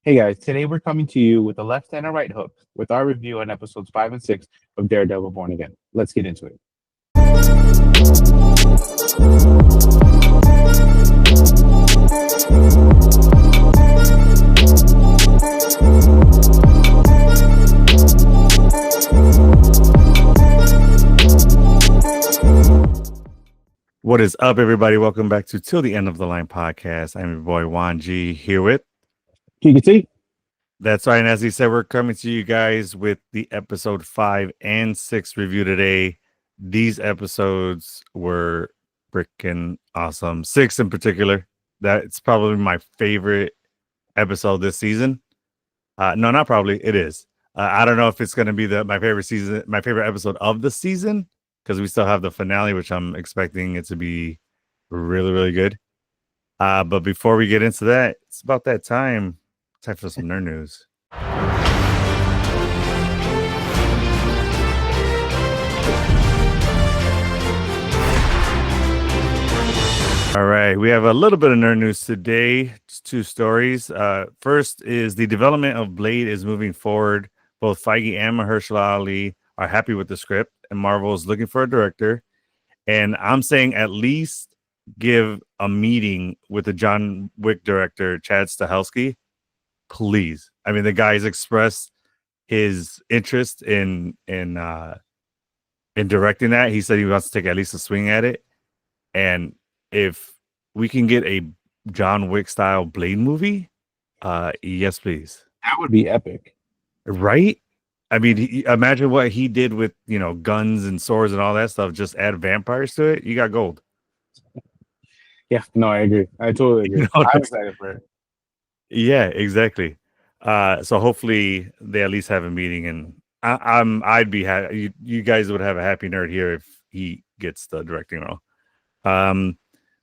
Hey guys, today we're coming to you with a left and a right hook with our review on episodes 5 and 6 of Daredevil Born Again. Let's get into it. What is up, everybody? Welcome back to Till the End of the Line podcast. I'm your boy Juan G here with. Kiki. That's right. And as he said, we're coming to you guys with the episode 5 and 6 review today. These episodes were freaking awesome. 6 in particular. That's probably my favorite episode this season. No, not probably. It is. I don't know if it's going to be my favorite episode of the season, because we still have the finale, which I'm expecting it to be really, really good. But before we get into that, it's about that time. Time for some nerd news. All right, we have a little bit of nerd news today. It's 2 stories. First is the development of Blade is moving forward. Both Feige and Mahershala Ali are happy with the script, and Marvel is looking for a director. And I'm saying at least give a meeting with the John Wick director, Chad Stahelski. Please. I mean, the guy's expressed his interest in directing that. He said he wants to take at least a swing at it. And if we can get a John Wick style Blade movie, yes, please. That would be epic. Right? I mean, imagine what he did with, guns and swords and all that stuff. Just add vampires to it. You got gold. Yeah, no, I agree. I totally agree. I'm excited for it. Yeah, exactly. So hopefully they at least have a meeting, and I'd be happy. You guys would have a happy nerd here if he gets the directing role.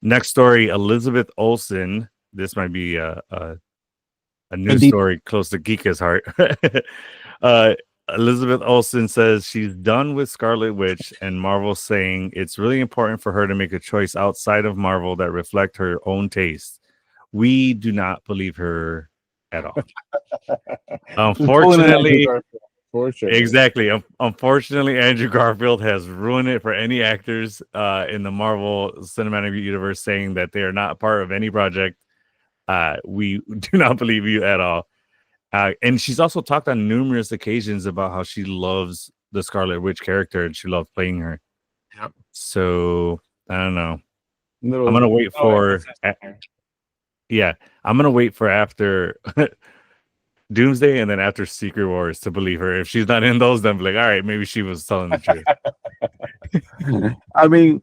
Next story, Elizabeth Olsen. This might be a news story close to Geeka's heart. Elizabeth Olsen says she's done with Scarlet Witch, and Marvel's saying it's really important for her to make a choice outside of Marvel that reflect her own taste. We do not believe her at all. Unfortunately, for sure. Exactly. Unfortunately, Andrew Garfield has ruined it for any actors in the Marvel Cinematic Universe, saying that they are not part of any project. We do not believe you at all. And she's also talked on numerous occasions about how she loves the Scarlet Witch character and she loves playing her. Yep. So I don't know. I'm gonna wait for. I'm gonna wait for after Doomsday and then after Secret Wars to believe her. If she's not in those, then be like, all right, maybe she was telling the truth. I mean,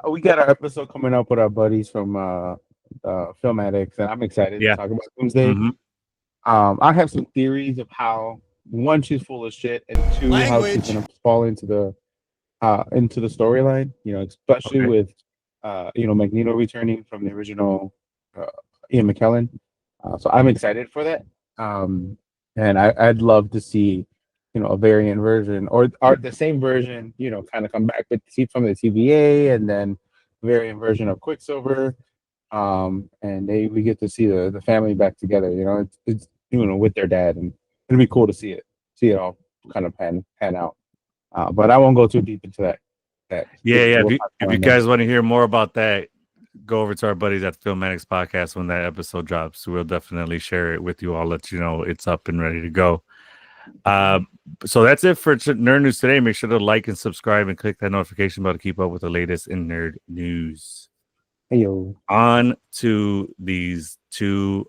we got our episode coming up with our buddies from Film Addicts, and I'm excited to talk about Doomsday. Mm-hmm. I have some theories of how, one, she's full of shit, and two, how she's gonna fall into the storyline. Especially with Magneto returning from the original Ian McKellen. So I'm excited for that. And I'd love to see, a variant version or the same version, kind of come back with from the TVA, and then variant version of Quicksilver. And we get to see the family back together. It's with their dad, and it'll be cool to see it all kind of pan out. But I won't go too deep into that. Yeah. If you guys want to hear more about that, go over to our buddies at Filmatics Podcast when that episode drops. We'll definitely share it with you. I'll let you know it's up and ready to go. So that's it for Nerd News today. Make sure to like and subscribe and click that notification bell to keep up with the latest in nerd news. Hey, yo. On to these 2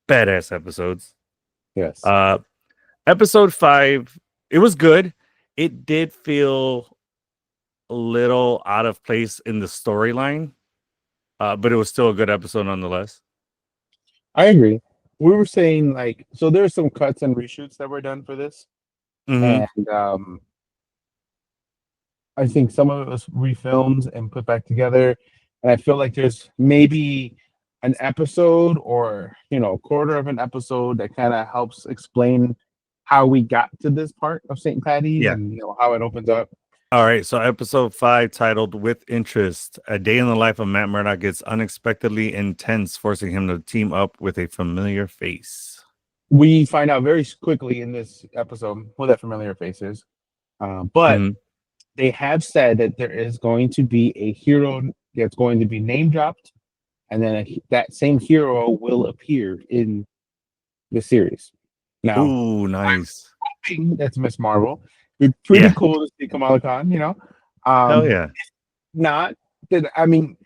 badass episodes. Yes. Episode 5, it was good. It did feel a little out of place in the storyline. But it was still a good episode nonetheless. I agree. We were saying, so there's some cuts and reshoots that were done for this. Mm-hmm. And I think some of it was refilmed and put back together. And I feel like there's maybe an episode or, a quarter of an episode that kind of helps explain how we got to this part of St. Patty's and, how it opens up. All right, so episode 5, titled With Interest, a day in the life of Matt Murdock gets unexpectedly intense, forcing him to team up with a familiar face. we find out very quickly in this episode who that familiar face is. But Mhm. they have said that there is going to be a hero that's going to be name dropped, and then that same hero will appear in the series. Now, Ooh, nice. I think that's Miss Marvel. It'd be pretty Yeah. cool to see Kamala Khan, you know. Hell Um, yeah. not that I mean,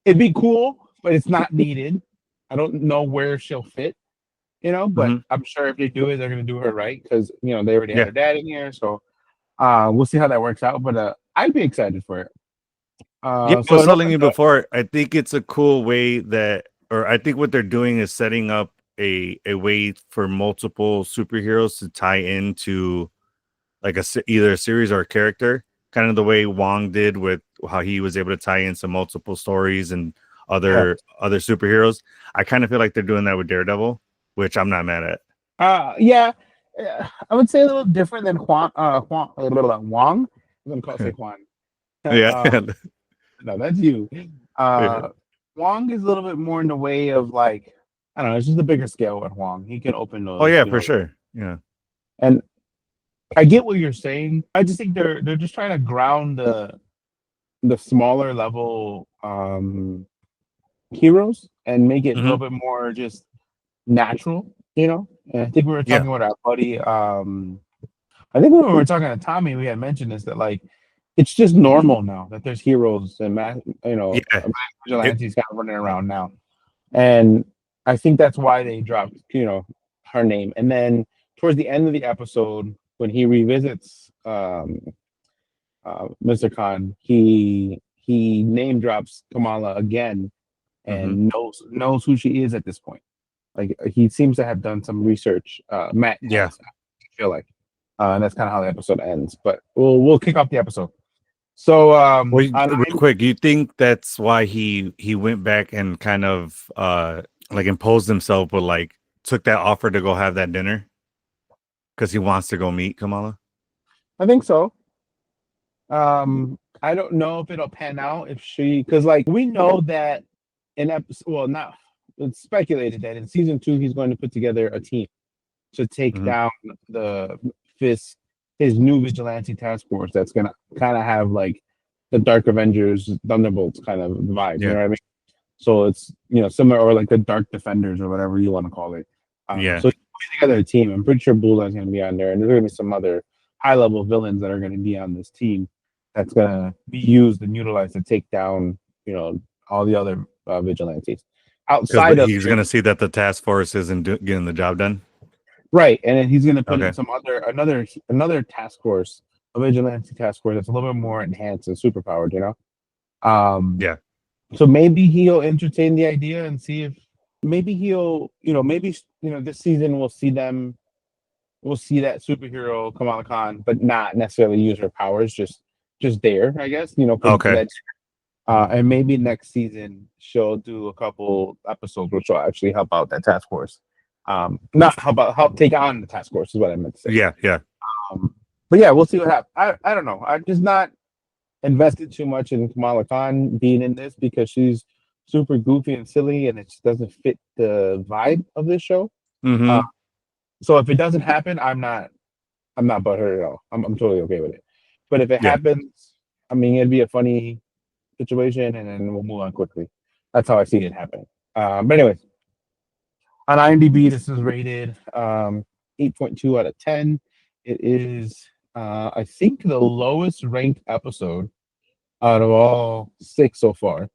it'd be cool, but it's not needed. I don't know where she'll fit, you know, but Mhm. I'm sure if they do it, they're gonna do her right because they already had Yeah. her dad in here, so we'll see how that works out. But I'd be excited for it. Yeah, I So was it telling opens you up. before, I think it's a cool way or I think what they're doing is setting up a way for multiple superheroes to tie into like either a series or a character, kind of the way Wong did with how he was able to tie in some multiple stories and Yeah. other superheroes. I kind of feel like they're doing that with Daredevil, which I'm not mad at. Yeah, I would say a little different than Wong. I'm gonna say Juan. Yeah. No, that's you. Yeah. Uh, Wong is a little bit more in the way of like I don't know. It's just a bigger scale with Wong. He can open Oh those, yeah, for sure. Yeah. and I get what you're saying. I just think they're just trying to ground the smaller level heroes and make it a Hmm. little bit more just natural. And I think we were Yeah. talking with our buddy. I think when we were talking to Tommy, we had mentioned this that like it's just normal now that there's heroes and Yeah. It, vigilantes kind of running around now, and I think that's why they dropped her name. And then towards the end of the episode, when he revisits Mr. Khan, he name drops Kamala again mhm. and knows who she is at this point. Like he seems to have done some research. Matt Yeah. has, I feel like, and that's kind of how the episode ends. But we'll kick off the episode. So Well, real quick, you think that's why he went back and kind of like imposed himself, but like took that offer to go have that dinner because he wants to go meet Kamala? I think so. I don't know if it'll pan out if she because like we know that in episode not it's speculated that in season 2 he's going to put together a team to take Hmm. down the his his new vigilante task force that's gonna kind of have like the Dark Avengers Thunderbolts kind of vibe. You Yeah. know what I mean? So it's similar or like the Dark Defenders or whatever you want to call it. Yeah. So putting together a team. I'm pretty sure Bula's going to be on there, and there's going to be some other high level villains that are going to be on this team that's going to be used and utilized to take down all the other vigilantes Because outside of he's it. gonna see that the task force isn't getting the job done. Right, and then he's going to put in Okay. some another task force, a vigilante task force that's a little bit more enhanced and superpowered. Um, Yeah. so maybe he'll entertain the idea and see if maybe he'll maybe this season we'll see that superhero Kamala Khan, but not necessarily use her powers, just there, I guess, for Okay. that. And maybe next season she'll do a couple episodes which will actually help out that task force. Not help take on the task force is what I meant to say. Yeah. Yeah. Um, but yeah, we'll see what happens. I don't know. I'm just not invested too much in Kamala Khan being in this because she's super goofy and silly, and it just doesn't fit the vibe of this show. Uh, Hmm. so if it doesn't happen, I'm not butthurt at all. I'm totally okay with it. But if it Yeah. happens, I mean, it'd be a funny situation, and then we'll move on quickly. That's how I see it happening. But anyways, on IMDb, this is rated 8.2 out of 10. It is, I think, the lowest ranked episode out of all 6 so far.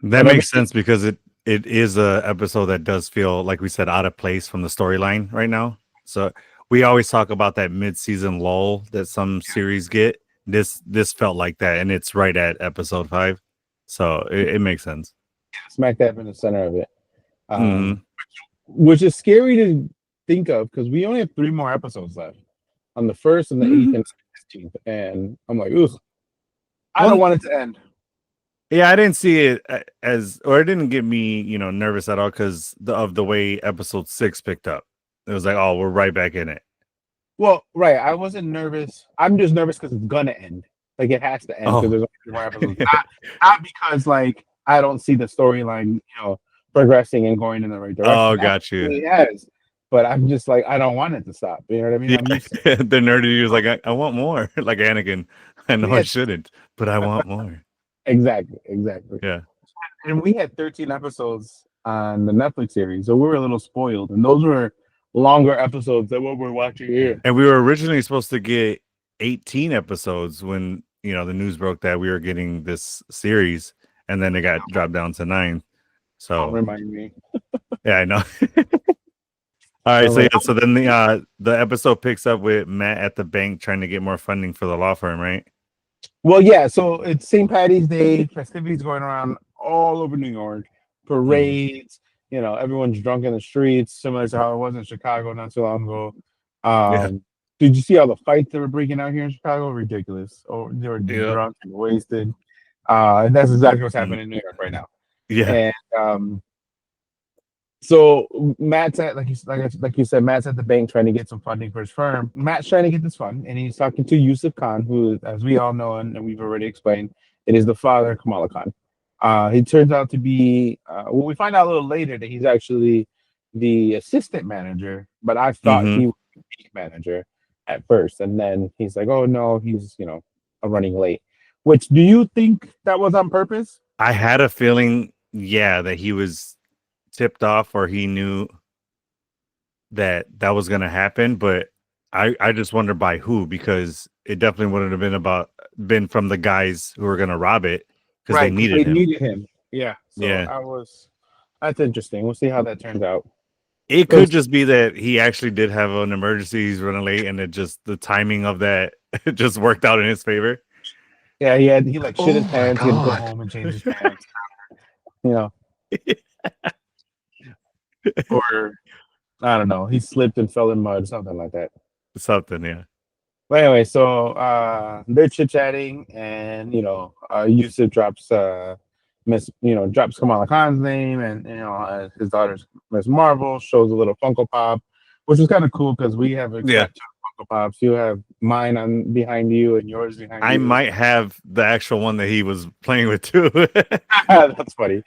That But makes sense because it is a episode that does feel like we said out of place from the storyline right now. So we always talk about that mid-season lull that some series get. This felt like that, and it's right at episode 5, so it makes sense. smack dab in the center of it, Hmm. which is scary to think of because we only have 3 more episodes left on the 1st and the 8th and 16th. And I'm like, ooh, I don't Well, want it to end. yeah, I didn't see it as, or it didn't get me, nervous at all because of the way episode 6 picked up. It was like, oh, we're right back in it. Well, right. I wasn't nervous. I'm just nervous because it's gonna end. Like it has to end because Oh, there's only 3 more episodes. Not because like I don't see the storyline, progressing and going in the right direction. oh, It got you. absolutely has. but I'm just like, I don't want it to stop. You know what I mean? Yeah, I'm used to the nerdy was like, I want more. Like Anakin. I know I yeah, shouldn't, but I want more. exactly. Yeah. And we had 13 episodes on the Netflix series, so we were a little spoiled. And those were longer episodes than what we're watching here. And we were originally supposed to get 18 episodes when, the news broke that we were getting this series, and then it got dropped down to 9. Don't So, remind me. yeah, I know. All right, I'm so like, yeah, so then the episode picks up with Matt at the bank trying to get more funding for the law firm, right? well, yeah. So it's St. Patty's Day, festivities going around all over New York, Mm-hmm. parades. Everyone's drunk in the streets, similar to how it was in Chicago not too long ago. Yeah. Did you see all the fights that were breaking out here in Chicago? Ridiculous. Oh, they were Yep. drunk and wasted. And that's exactly what's Mm. happening in New York right now. Yeah. And so Matt's at like you said, Matt's at the bank trying to get some funding for his firm. Matt's trying to get this fund, and he's talking to Yusuf Khan, who, as we all know and we've already explained, it is the father of Kamala Khan. He turns out to be well, we find out a little later that he's actually the assistant manager, but I thought Mm-hmm. he was the peak manager at first, and then he's like, oh no, he's a running late. Which, do you think that was on purpose? I had a feeling, yeah, that he was tipped off or he knew that was going to happen, but I just wonder by who, because it definitely wouldn't have been from the guys who were going to rob it because they Right, because needed they him. needed him. Yeah. So Yeah. that's interesting. We'll see how that turns out. It It could was, just be that he actually did have an emergency. He's running late, and it just the timing of that it just worked out in his favor. yeah, he like shit his Oh my pants. He had to go god! home and change his pants. You know, or I don't know. He slipped and fell in mud, something like that. Something, yeah, But anyway, so they're chit chatting, and Yusuf drops drops Kamala Khan's name, and his daughter's Miss Marvel shows a little Funko Pop, which is kind of cool because we have a yeah. collection of Funko Pops. You have mine on behind you, and yours behind I you. might have the actual one that he was playing with too. That's funny.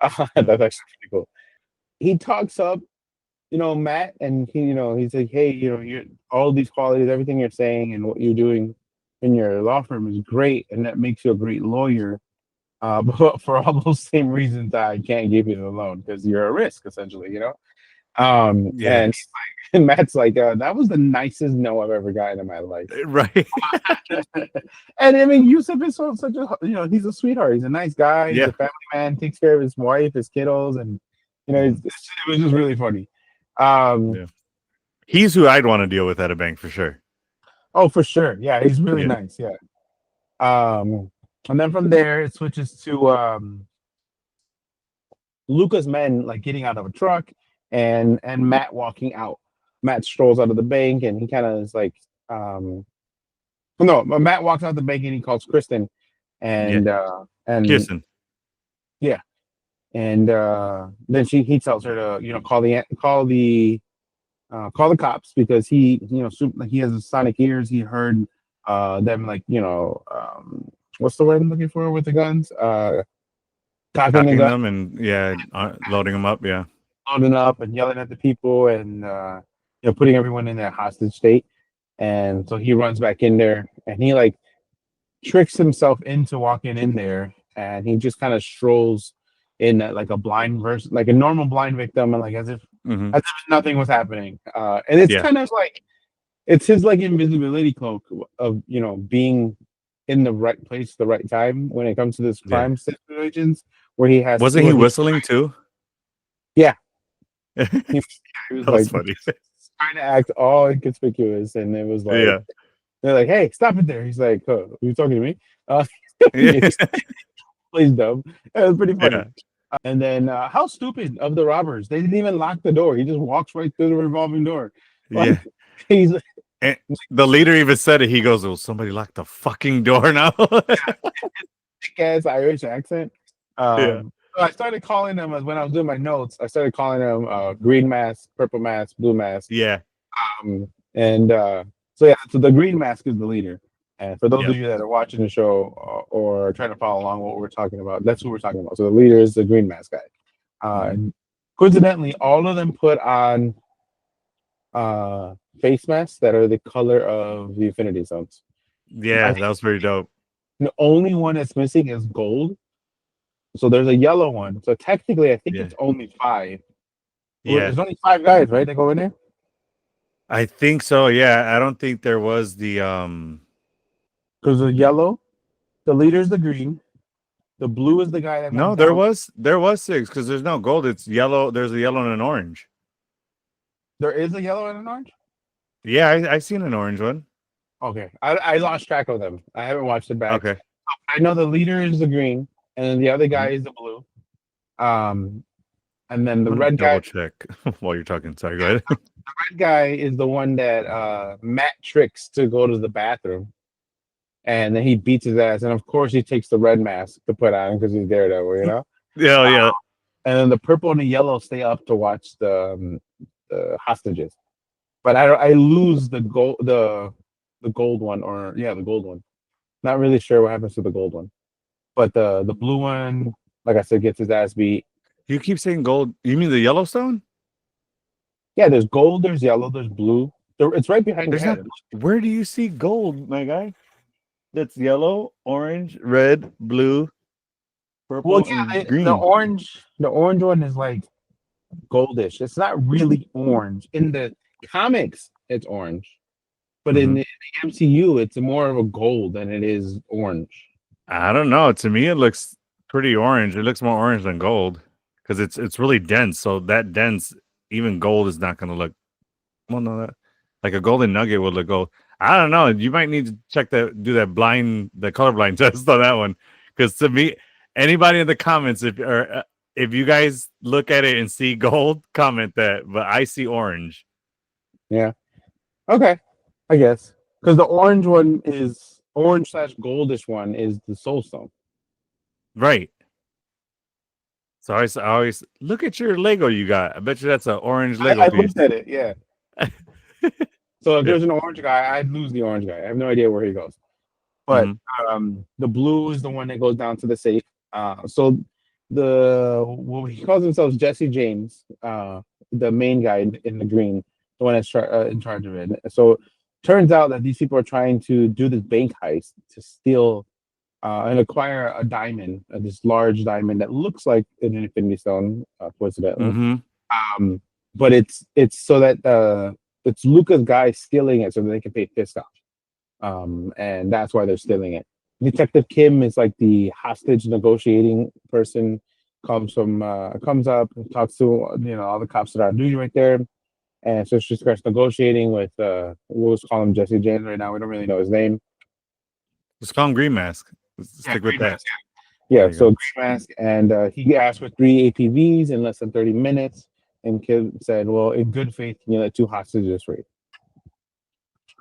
That's actually pretty cool. He talks up, Matt, and he's like, hey, you're all these qualities, everything you're saying and what you're doing in your law firm is great, and that makes you a great lawyer. But for all those same reasons, I can't give you the loan because you're a risk, essentially. Yeah, And and Matt's like, that was the nicest no I've ever gotten in my life. right. And I mean, Yusuf is such a, he's a sweetheart. He's a nice guy. He's Yeah, a family man. Takes care of his wife, his kiddos, and Mhm. it was just really funny. Um, Yeah. He's who I'd want to deal with at a bank for sure. oh, for sure. Yeah, he's really Yeah, nice. Yeah. And then from there it switches to Luca's men like getting out of a truck and Matt walking out. Matt strolls out of the bank and he kind of is like, um, no, Matt walks out the bank and he calls Kristen, yeah. and Kirsten. yeah, and then he tells her to call the cops because he has the sonic ears. He heard them like what's the word I'm looking for with the guns, cocking the Cocking gun, them and yeah, loading them up. Yeah, loading up and yelling at the people and putting everyone in that hostage state. And so he runs back in there and he like tricks himself into walking in there and he just kind of strolls in like a blind person, like a normal blind victim, and like hmm as if nothing was happening. And it's yeah, kind of like it's his like invisibility cloak of being in the right place, the right time when it comes to this yeah. crime situations where he has Wasn't he where he whistling too? yeah he, That he was was like funny. trying to act all inconspicuous, and it was like Yeah, they're like, "Hey, stop it there." He's like, "Are you talking to me?" Uh, yeah, he plays dumb. It was pretty yeah, funny. And then how stupid of the robbers! They didn't even lock the door. He just walks right through the revolving door. Like yeah. he's And the leader even said it. He goes, "Will somebody lock the fucking door now?" thick ass Irish accent. Yeah, So I started calling him when I was doing my notes. I started calling him green mask, purple mask, blue mask. yeah, And so yeah, so the green mask is the leader. And for those yep. of you that are watching the show or trying to follow along what we're talking about, that's who we're talking about. So the leader is the green mask guy. Mhm. And coincidentally, all of them put on face masks that are the color of the Infinity Stones. Yeah, that was pretty dope. The only one that's missing is gold. So there's a yellow one. So technically, I think Yeah. it's only 5. Yeah. There's only 5 guys, right? That go in there. I think so. Yeah. I don't think there was the Because the yellow, the leader is the green, the blue is the guy that No, goes down. there was 6 because there's no gold. It's yellow. There's a yellow and an orange. There is a yellow and an orange. Yeah, I seen an orange one. Okay, I lost track of them. I haven't watched it back. Okay. I know the leader is the green, and then the other guy Mhm. is the blue. And then the I'm gonna red guy. double check while you're talking. Sorry, go ahead. The red guy is the one that Matt tricks to go to the bathroom, and then he beats his ass. And of course, he takes the red mask to put on because he's Daredevil, you know. Yeah, yeah. And then the purple and the yellow stay up to watch the hostages. But I lose the gold one, or yeah, the gold one. Not really sure what happens to the gold one, but the blue one, like I said, gets his ass beat. You keep saying gold. You mean the Yellowstone? Yeah, there's gold, there's yellow, there's blue. It's right behind There's your not. head. Where do you see gold, my guy? That's yellow, orange, red, blue, Well, purple, yeah, and the green. orange one is like goldish. It's not really orange. In the comics, it's orange, but in Mm-hmm. the MCU, it's more of a gold than it is orange. I don't know. To me, it looks pretty orange. It looks more orange than gold because it's really dense. So that dense, even gold is not going to look. Well, no, that like a golden nugget would look gold. I don't know. You might need to check that, do that the colorblind test on that one. Because to me, anybody in the comments, if you guys look at it and see gold, comment that. But I see orange. Yeah. Okay. I guess because the orange one is orange slash goldish one is the soul stone. Right. So I always look at your Lego you got. I bet you that's an orange Lego I piece. looked at it. Yeah. So if Yeah. there's an orange guy, I'd lose the orange guy. I have no idea where he goes. But Mm-hmm. the blue is the one that goes down to the safe. So he calls himself Jesse James, the main guy in the green, the one that's in charge of it. So turns out that these people are trying to do this bank heist to steal and acquire a diamond, this large diamond that looks like an Infinity Stone, coincidentally. Mm-hmm. Um, but it's so that it's Luca's guy stealing it so that they can pay Fisk off. And that's why they're stealing it. Detective Kim is like the hostage negotiating person. Comes up and talks to all the cops that are on duty right there, and so she starts negotiating with we'll just call him Jesse James right now. We don't really know his name. Let's call him Green Mask. Let's Yeah, stick with Green that. Mask. Yeah, There you so go. Green Mask, and he asked for 3 APVs in less than 30 minutes, and Kim said, "Well, in good faith, can you let 2 hostages free?"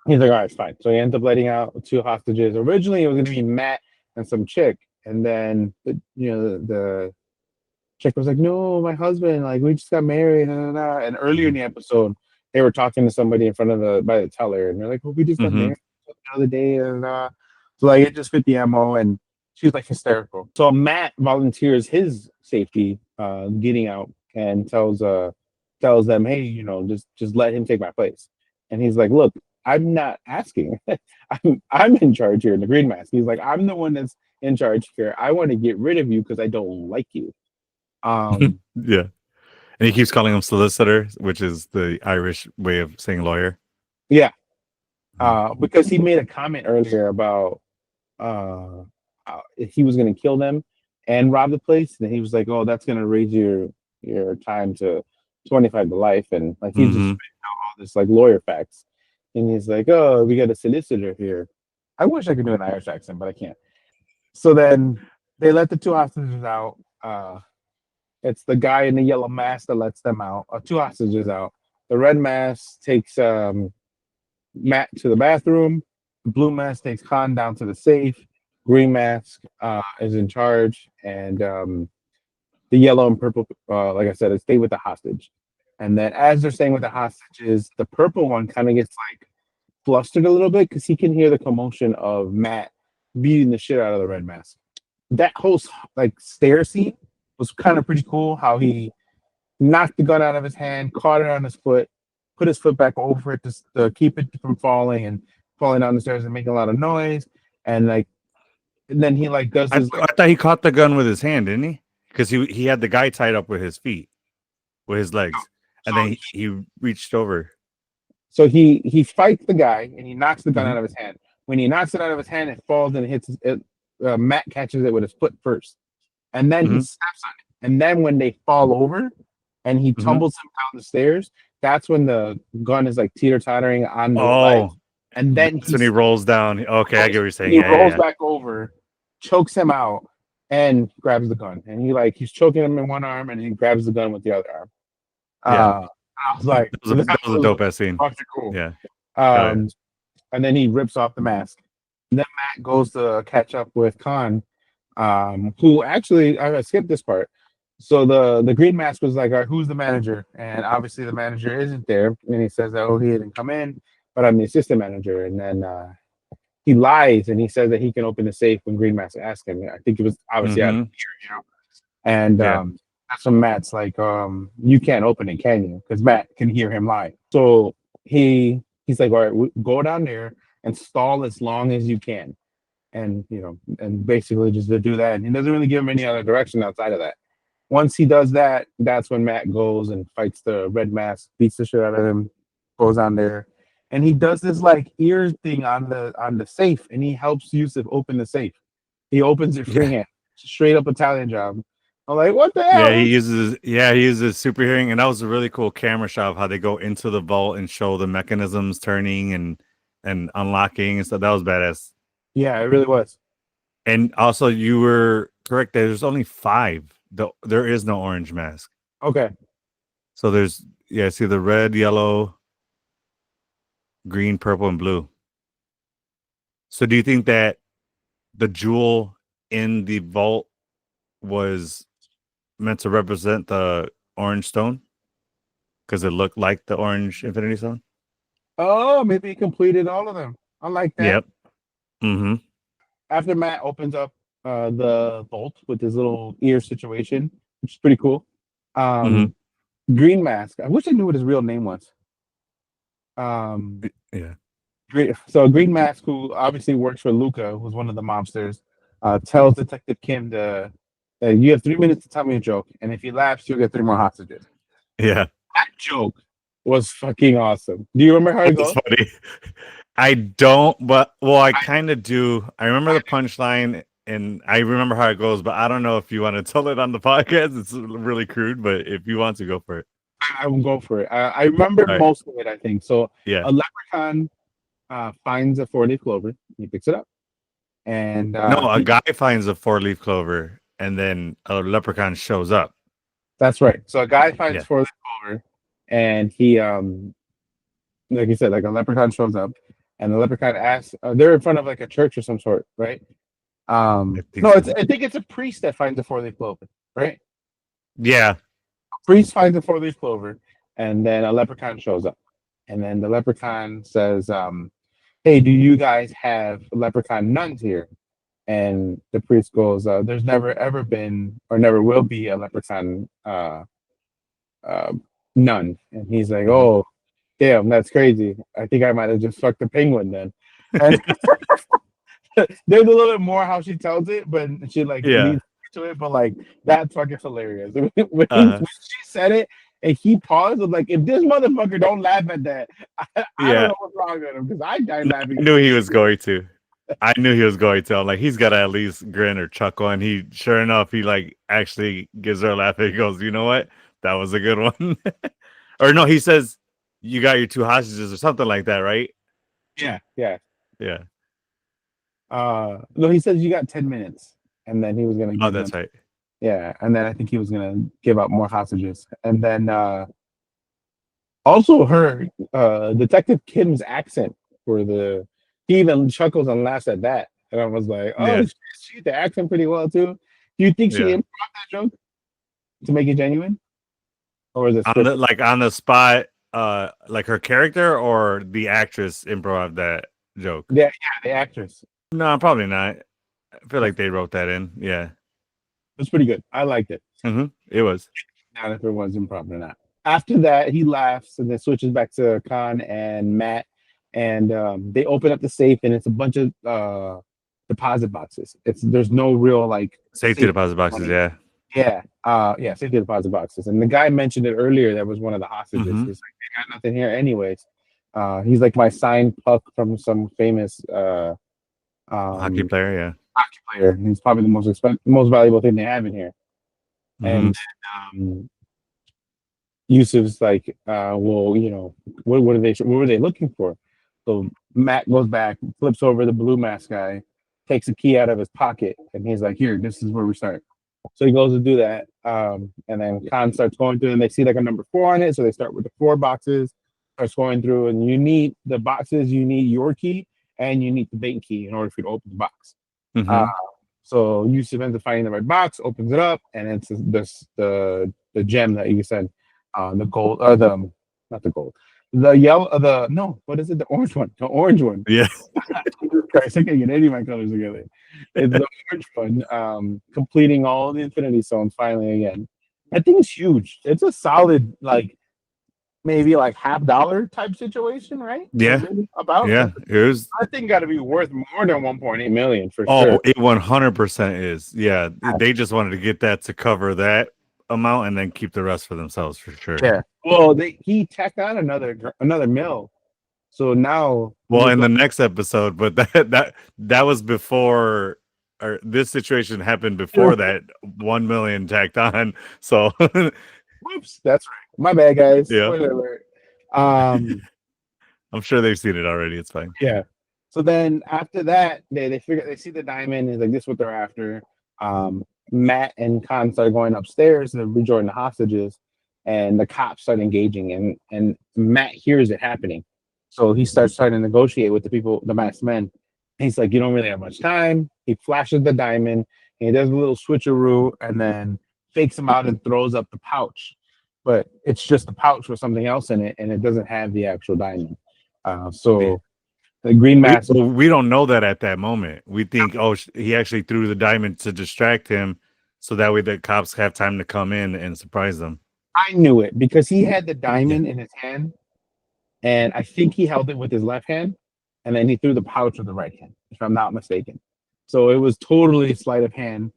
He's like, "All right, it's fine." So he ends up letting out 2 hostages. Originally, it was going to be Matt and some chick, and then the chick was like, "No, my husband. Like, we just got married." And earlier in the episode, they were talking to somebody in front of by the teller, and they're like, "Well, we just got Mm-hmm. married the other day," so like it just fit the MO, and she was like hysterical. So Matt volunteers his safety, getting out, and tells them, "Hey, just let him take my place." And he's like, "Look, I'm not asking. I'm in charge here in the Green Mask." He's like, "I'm the one that's in charge here. I want to get rid of you because I don't like you." Yeah. And he keeps calling him solicitor, which is the Irish way of saying lawyer. Yeah, because he made a comment earlier about uh, he was going to kill them and rob the place, and he was like, "Oh, that's going to raise your time to 25 to life," and like he just Mm-hmm. spit out all this like lawyer facts, and he's like, "Oh, we got a solicitor here." I wish I could do an Irish accent, but I can't. So then they let the 2 hostages out. It's the guy in the yellow mask that lets them out. 2 hostages out. The red mask takes Matt to the bathroom. The blue mask takes Khan down to the safe. Green mask is in charge, and the yellow and purple, like I said, stay with the hostage. And then as they're staying with the hostages, the purple one kind of gets like flustered a little bit because he can hear the commotion of Matt beating the shit out of the red mask. That whole like stare scene was kind of pretty cool. How he knocked the gun out of his hand, caught it on his foot, put his foot back over it to keep it from falling and falling down the stairs and making a lot of noise. And like, and then he like does I, this like, I thought he caught the gun with his hand, didn't he? Because he had the guy tied up with his feet, with his legs, and so then he reached over. so he fights the guy and he knocks the gun Mm-hmm. out of his hand. When he knocks it out of his hand, it falls and it hits it. Matt catches it with his foot first, and then he Mm-hmm. steps on it. And then when they fall over, and he Mm-hmm. tumbles him down the stairs, that's when the gun is like teeter tottering on the ledge. Oh, And then that's when he rolls down. Okay, I get what you're saying. he Yeah, rolls yeah, back over, chokes him out, and grabs the gun. And he's choking him in one arm, and he grabs the gun with the other arm. yeah. I was like, That was a dope ass scene. fucking cool. Yeah. And then he rips off the mask. And then Matt goes to catch up with Khan, who actually I skipped this part. So the green mask was like, all right, who's the manager? And obviously the manager isn't there. And he says, oh, he didn't come in, but I'm the assistant manager. And then he lies and he says that he can open the safe when Green Mask asked him. I think it was obviously out of fear, And that's when Matt's like, you can't open it, can you? Because Matt can hear him lie. So he's like, all right, go down there and stall as long as you can. And and basically just to do that. And he doesn't really give him any other direction outside of that. Once he does that, that's when Matt goes and fights the red mask, beats the shit out of him, goes on there, and he does this like ear thing on the safe, and he helps Yusuf open the safe. He opens it freehand, straight up Italian job. I'm like, what the hell? He uses super hearing, and that was a really cool camera shot of how they go into the vault and show the mechanisms turning and unlocking and stuff. That was badass. Yeah, it really was. And also, you were correct. There's only 5. There is no orange mask. Okay. So there's see the red, yellow, green, purple, and blue. So do you think that the jewel in the vault was meant to represent the orange stone? Because it looked like the orange Infinity Stone? Oh, maybe he completed all of them. I like that. Yep. Mm-hmm. After Matt opens up the vault with his little ear situation, which is pretty cool. Green Mask. I wish I knew what his real name was. So Green Mask, who obviously works for Luca, who's one of the mobsters, tells Detective Kim that you have 3 minutes to tell me a joke, and if he laughs, you'll get 3 more hostages. Yeah. That joke was fucking awesome. Do you remember how it goes? Funny. I don't, but I kind of do. I remember the punchline and I remember how it goes, but I don't know if you want to tell it on the podcast. It's really crude, but if you want to, go for it. I will go for it. I remember most of it, I think. So a leprechaun finds a 4-leaf clover. He picks it up. And a guy finds a 4-leaf clover and then a leprechaun shows up. That's right. So a guy finds 4-leaf clover and he, like you said, like a leprechaun shows up and the leprechaun asks, they're in front of like a church or some sort, right? I think it's a priest that finds a 4-leaf clover, right? Yeah. A priest finds a 4-leaf clover and then a leprechaun shows up. And then the leprechaun says, hey, do you guys have leprechaun nuns here? And the priest goes, there's never ever been or never will be a leprechaun nun. And he's like, oh, damn, that's crazy. I think I might have just fucked a penguin then. And there's a little bit more how she tells it, but she like leads to it, but like that's fucking hilarious. When she said it and he paused, I'm like, if this motherfucker don't laugh at that, I don't know what's wrong with him because I died laughing. I knew he was going to. I'm like, he's got to at least grin or chuckle. And sure enough, he like actually gives her a laugh. He goes, you know what? That was a good one. Or no, he says, you got your 2 hostages or something like that, right? Yeah. No, he says you got 10 minutes. And then he was going to give that's right. Yeah. And then I think he was going to give out more hostages. And then also heard Detective Kim's accent for he even chuckles and laughs at that. And I was like, oh, she the accent pretty well too. Do you think she improv that joke to make it genuine? Or is it on the spot, like her character or the actress improv that joke? Yeah, the actress. No, probably not. I feel like they wrote that in. Yeah. It was pretty good. I liked it. Mm-hmm. It was. Not if it was improv or not. after that, he laughs and then switches back to Khan and Matt, and they open up the safe, and it's a bunch of deposit boxes. There's no real like Safety deposit boxes. money. Yeah. Yeah, safety deposit boxes. And the guy mentioned it earlier. That was one of the hostages. Mm-hmm. He's like, they got nothing here, anyways. He's like my signed puck from some famous Hockey player. Yeah. hockey player. He's probably the most valuable thing they have in here. Mm-hmm. And Yusuf's like, well, what were they looking for? So Matt goes back, flips over the blue mask guy, takes a key out of his pocket, and he's like, here, this is where we start. So he goes to do that. And then Khan starts going through, and they see like a number 4 on it. So they start with the 4 boxes, starts going through, and you need the boxes, you need your key, and you need the bank key in order for you to open the box. Mm-hmm. So Yusuf ends up finding the right box, opens it up, and it's the gem that you said, the gold, or the not the gold, the yellow, what is it? The orange one, the orange one. Yeah. Jesus Christ, I can't get any of my colors together. It's the orange one, completing all the Infinity Stones finally again. I think it's huge. It's a solid, like, maybe like $50 type situation, right? Yeah. About. Yeah. It was. I think got to be worth more than 1.8 million for Oh, sure. it 100% is. Yeah. They just wanted to get that to cover that amount and then keep the rest for themselves for sure. Yeah. Well, he tacked on another mill. So now, well, in the next episode, but that was before, or this situation happened before that 1 million tacked on. So, whoops, that's right. My bad, guys. Yeah. Spoiler alert. I'm sure they've seen it already. It's fine. Yeah. So then after that, they see the diamond. Is like, this is what they're after. Matt and Khan start going upstairs to rejoin the hostages, and the cops start engaging, and Matt hears it happening. So he starts trying to negotiate with the masked men. And he's like, you don't really have much time. He flashes the diamond, and he does a little switcheroo, and then fakes him out and throws up the pouch. But it's just a pouch with something else in it, and it doesn't have the actual diamond. So the green mask. We don't know that at that moment. We think, he actually threw the diamond to distract him, so that way the cops have time to come in and surprise them. I knew it because he had the diamond in his hand, and I think he held it with his left hand, and then he threw the pouch with the right hand, if I'm not mistaken. So it was totally sleight of hand.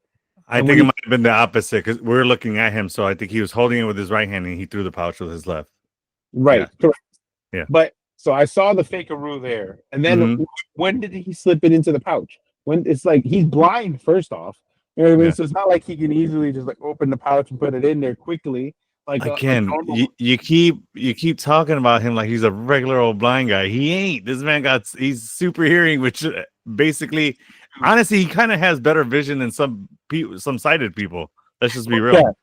I think it might have been the opposite because we're looking at him. So I think he was holding it with his right hand and he threw the pouch with his left. Right. Yeah. Correct. Yeah. But so I saw the fakeroo there. And then when did he slip it into the pouch? When it's like he's blind, first off. You know what I mean? Yeah. So it's not like he can easily just like open the pouch and put it in there quickly. Like again, you keep talking about him like he's a regular old blind guy. He ain't. This man he's super hearing, which basically, honestly, he kind of has better vision than some sighted people. Let's just be real.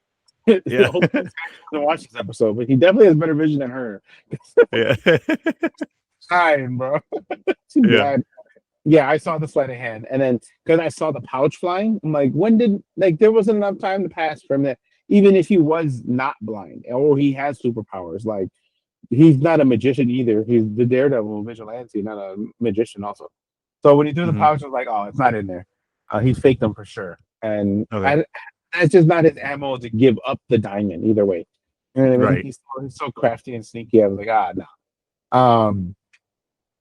Yeah. To watch this episode, but he definitely has better vision than her. Yeah. Time, bro. Yeah, I saw the sleight of hand, and then because I saw the pouch flying, I'm like, there wasn't enough time to pass from that. Even if he was not blind or he has superpowers, like he's not a magician either. He's the Daredevil vigilante, not a magician also. So when he threw the pouch, I was like, oh, it's not in there. He faked them for sure. And that's just not his ammo to give up the diamond either way. You know what I mean? Right. He's so crafty and sneaky. I was like, no.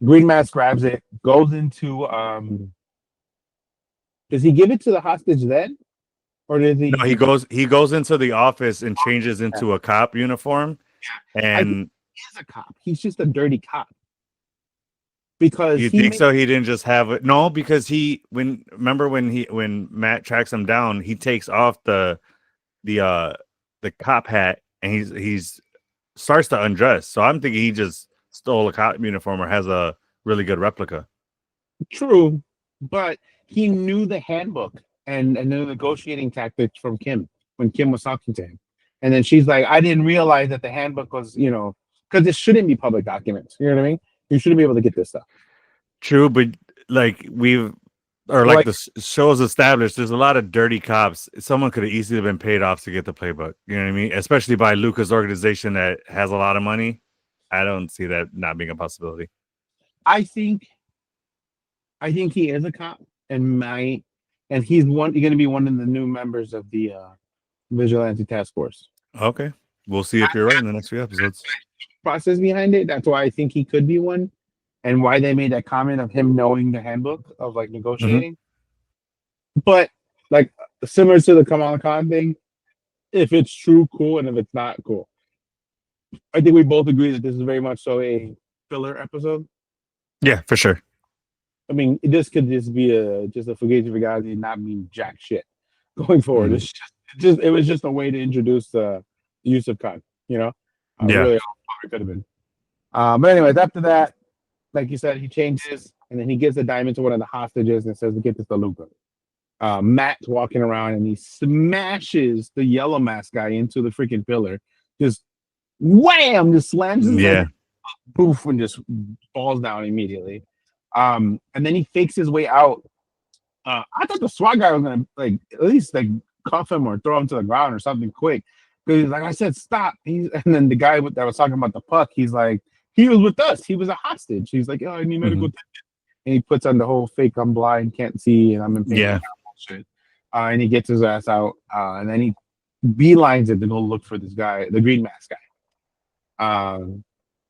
Green Mask grabs it, goes into does he give it to the hostage then? Or does he? No, he goes into the office and changes into a cop uniform. Yeah. And he's a cop. He's just a dirty cop. Because you think so? He didn't just have it. No, because when Matt tracks him down, he takes off the cop hat and he's starts to undress. So I'm thinking he just stole a cop uniform or has a really good replica. True, but he knew the handbook and the negotiating tactics from Kim when Kim was talking to him. And then she's like, I didn't realize that the handbook was, because it shouldn't be public documents. You know what I mean? You shouldn't be able to get this stuff. True, but like the show's established, there's a lot of dirty cops. Someone could have easily been paid off to get the playbook. You know what I mean? Especially by Luca's organization that has a lot of money. I don't see that not being a possibility. I think he is a cop and he's going to be one of the new members of the Vigilante Task Force. Okay. we'll see if you're right in the next few episodes. Process behind it. That's why I think he could be one, and why they made that comment of him knowing the handbook of like negotiating. But like similar to the Kamala Khan thing, if it's true, cool, and if it's not, cool. I think we both agree that this is very much so a filler episode. Yeah, for sure. I mean, this could just be a fugazi fugazi, not mean jack shit going forward. It's just it was just a way to introduce the use of Khan. You know, really, it could have been. But anyways, after that, like you said, he changes and then he gives the diamond to one of the hostages and says, "Get this to Luca." Matt's walking around and he smashes the yellow mask guy into the freaking pillar. Just wham! Just slams his leg, poof, and just falls down immediately. And then he fakes his way out. I thought the SWAT guy was gonna like at least like cuff him or throw him to the ground or something quick. Because like I said, stop. And then the guy that was talking about the puck, he's like, he was with us. He was a hostage. He's like, oh, I need medical attention. And he puts on the whole fake, I'm blind, can't see, and I'm in pain. Yeah. Bullshit. And he gets his ass out. And then he beelines it to go look for this guy, the green mask guy.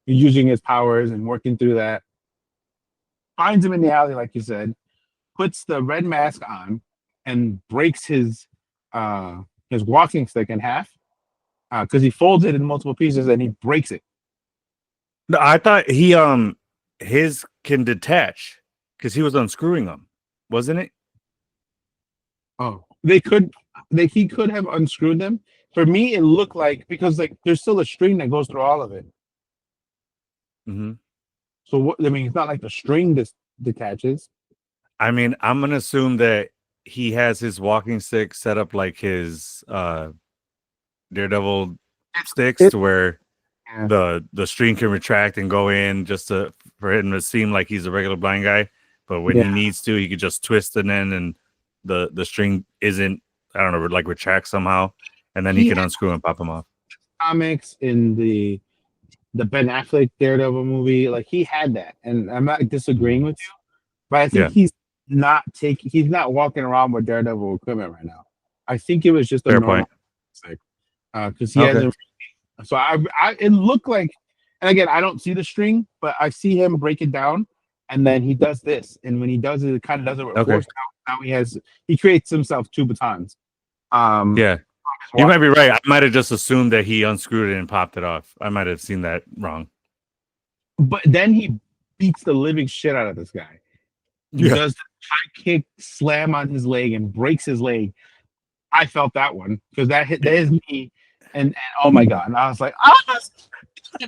He's using his powers and working through that. Finds him in the alley, like you said, puts the red mask on and breaks his walking stick in half because he folds it in multiple pieces and he breaks it. No, I thought he his can detach because he was unscrewing them, wasn't it? Oh, he could have unscrewed them. For me, it looked like because like there's still a string that goes through all of it. So what? I mean, it's not like the string detaches. I mean, I'm gonna assume that he has his walking stick set up like his Daredevil sticks to where the string can retract and go in just for him to seem like he's a regular blind guy. But when he needs to, he could just twist an end and the string isn't, I don't know, like retract somehow, and then he can unscrew and pop him off. Comics in the Ben Affleck Daredevil movie, like he had that, and I'm not disagreeing with you, but I think he's not walking around with Daredevil equipment right now. I think it was just a normal stick because he hasn't. So it looked like, and again, I don't see the string, but I see him break it down, and then he does this, and when he does it, it kind of does it with force. Now he creates himself two batons. You might be right. I might have just assumed that he unscrewed it and popped it off. I might have seen that wrong. But then he beats the living shit out of this guy. He does the high kick slam on his leg and breaks his leg. I felt that one because that is me. And oh my god! And I was like,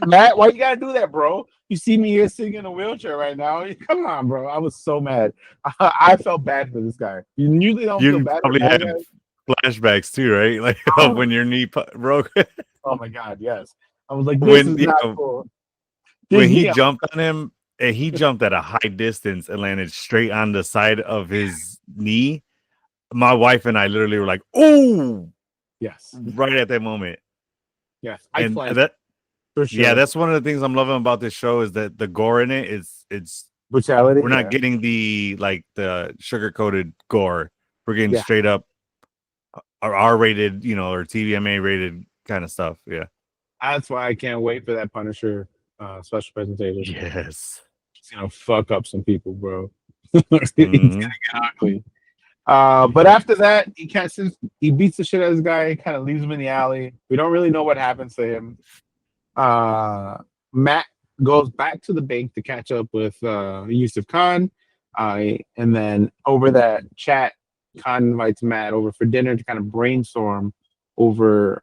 Matt, why you gotta do that, bro? You see me here sitting in a wheelchair right now. Come on, bro. I was so mad. I felt bad for this guy. You usually don't feel bad. Probably had flashbacks too, right? Like when your knee broke. Oh my god, yes. I was like, this is not cool. When he jumped on him, and he jumped at a high distance and landed straight on the side of his knee. My wife and I literally were like, "Oh, yes!" Right at that moment. Yes, for sure. Yeah, that's one of the things I'm loving about this show is that the gore in it it's brutality. We're not getting the sugar coated gore. We're getting straight up R-rated, or TVMA rated kind of stuff. Yeah, that's why I can't wait for that Punisher special presentation. Yes, it's gonna fuck up some people, bro. It's gonna get ugly. But after that, he beats the shit out of this guy, kind of leaves him in the alley. We don't really know what happens to him. Matt goes back to the bank to catch up with Yusuf Khan. And then over that chat, Khan invites Matt over for dinner to kind of brainstorm over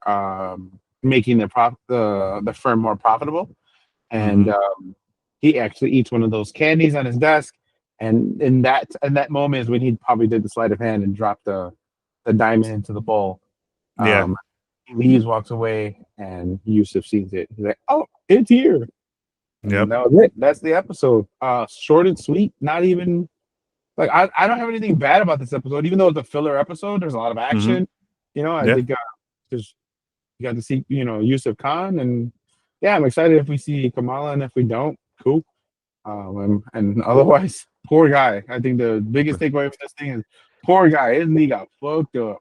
making the firm more profitable. And he actually eats one of those candies on his desk. And in that moment is when he probably did the sleight of hand and dropped the diamond into the bowl. He leaves, walks away, and Yusuf sees it. He's like, "Oh, it's here." And that was it. That's the episode. Short and sweet. Not even like I don't have anything bad about this episode, even though it's a filler episode. There's a lot of action. I think because you got to see Yusuf Khan, and I'm excited if we see Kamala, and if we don't, cool. And otherwise, poor guy. I think the biggest takeaway from this thing is Poor guy, his knee got fucked up.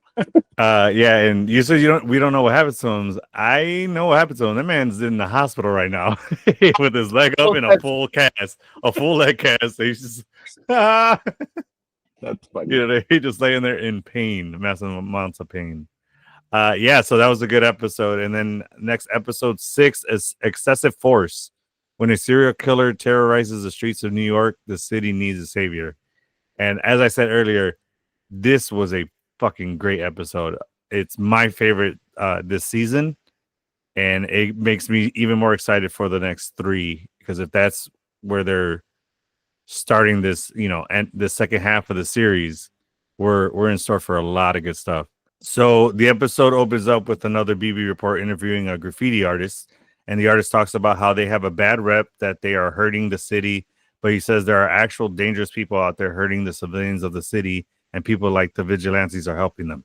Yeah, and you said we don't know what happened to him. I know what happened to him. That man's in the hospital right now with his leg up Oh, in a full cast, a full leg cast. He's just that's funny. you know, he just laying there in pain, massive amounts of pain. Yeah, so that was a good episode. And then next episode 6 is Excessive Force. When a serial killer terrorizes the streets of New York, the city needs a savior. And as I said earlier, this was a fucking great episode. It's my favorite this season, and it makes me even more excited for the next 3, because if that's where they're starting this, and the second half of the series, we're in store for a lot of good stuff. So the episode opens up with another BB report interviewing a graffiti artist, and the artist talks about how they have a bad rep, that they are hurting the city, but he says there are actual dangerous people out there hurting the civilians of the city, and people like the vigilantes are helping them.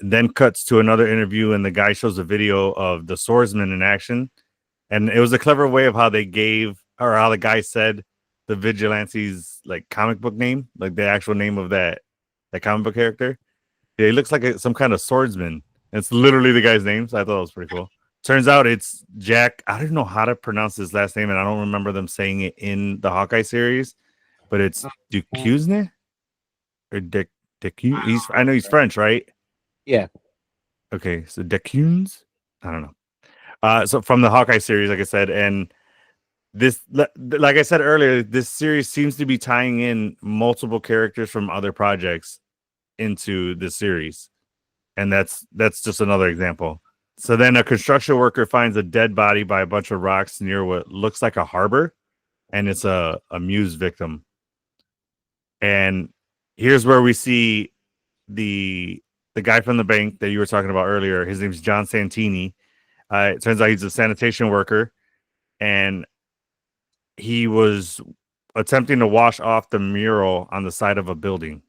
Then cuts to another interview, and the guy shows a video of the swordsman in action, and it was a clever way of how they gave, or how the guy said the vigilantes like comic book name, like the actual name of that comic book character. Yeah, he looks like some kind of swordsman. It's literally the guy's name, so I thought it was pretty cool. Turns out it's Jack. I don't know how to pronounce his last name, and I don't remember them saying it in the Hawkeye series, but it's Duquesne or Duquesne. I know he's French, right? Yeah. Okay, so Duquesnes. I don't know. So from the Hawkeye series, like I said, and this, like I said earlier, this series seems to be tying in multiple characters from other projects into this series, and that's just another example. So then a construction worker finds a dead body by a bunch of rocks near what looks like a harbor, and it's a Muse victim. And here's where we see the guy from the bank that you were talking about earlier. His name's John Santini. It turns out he's a sanitation worker, and he was attempting to wash off the mural on the side of a building.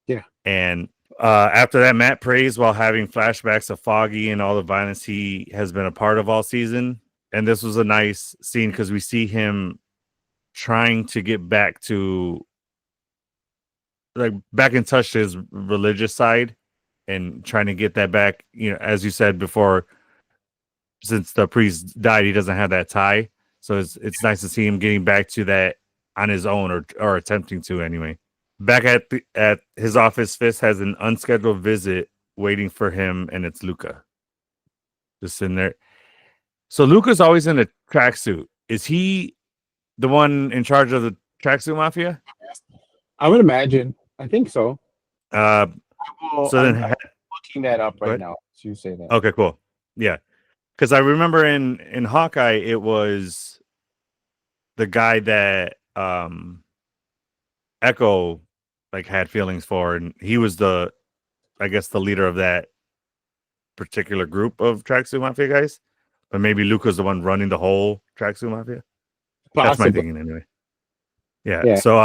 Yeah. And after that, Matt prays while having flashbacks of Foggy and all the violence he has been a part of all season. And this was a nice scene because we see him trying to get back to, like, back in touch to his religious side and trying to get that back. You know, as you said before, since the priest died, he doesn't have that tie. So it's nice to see him getting back to that on his own, or attempting to anyway. Back at his office, Fisk has an unscheduled visit waiting for him, and it's Luca. Just in there. So Luca's always in a tracksuit. Is he the one in charge of the tracksuit mafia? I would imagine. I think so. I'm looking that up right now. So you say that. Okay, cool. Yeah. Because I remember in Hawkeye, it was the guy that Echo had feelings for, and he was the leader of that particular group of tracksuit mafia guys. But maybe Luca's the one running the whole tracksuit mafia. Possibly. That's my thinking anyway. Yeah. So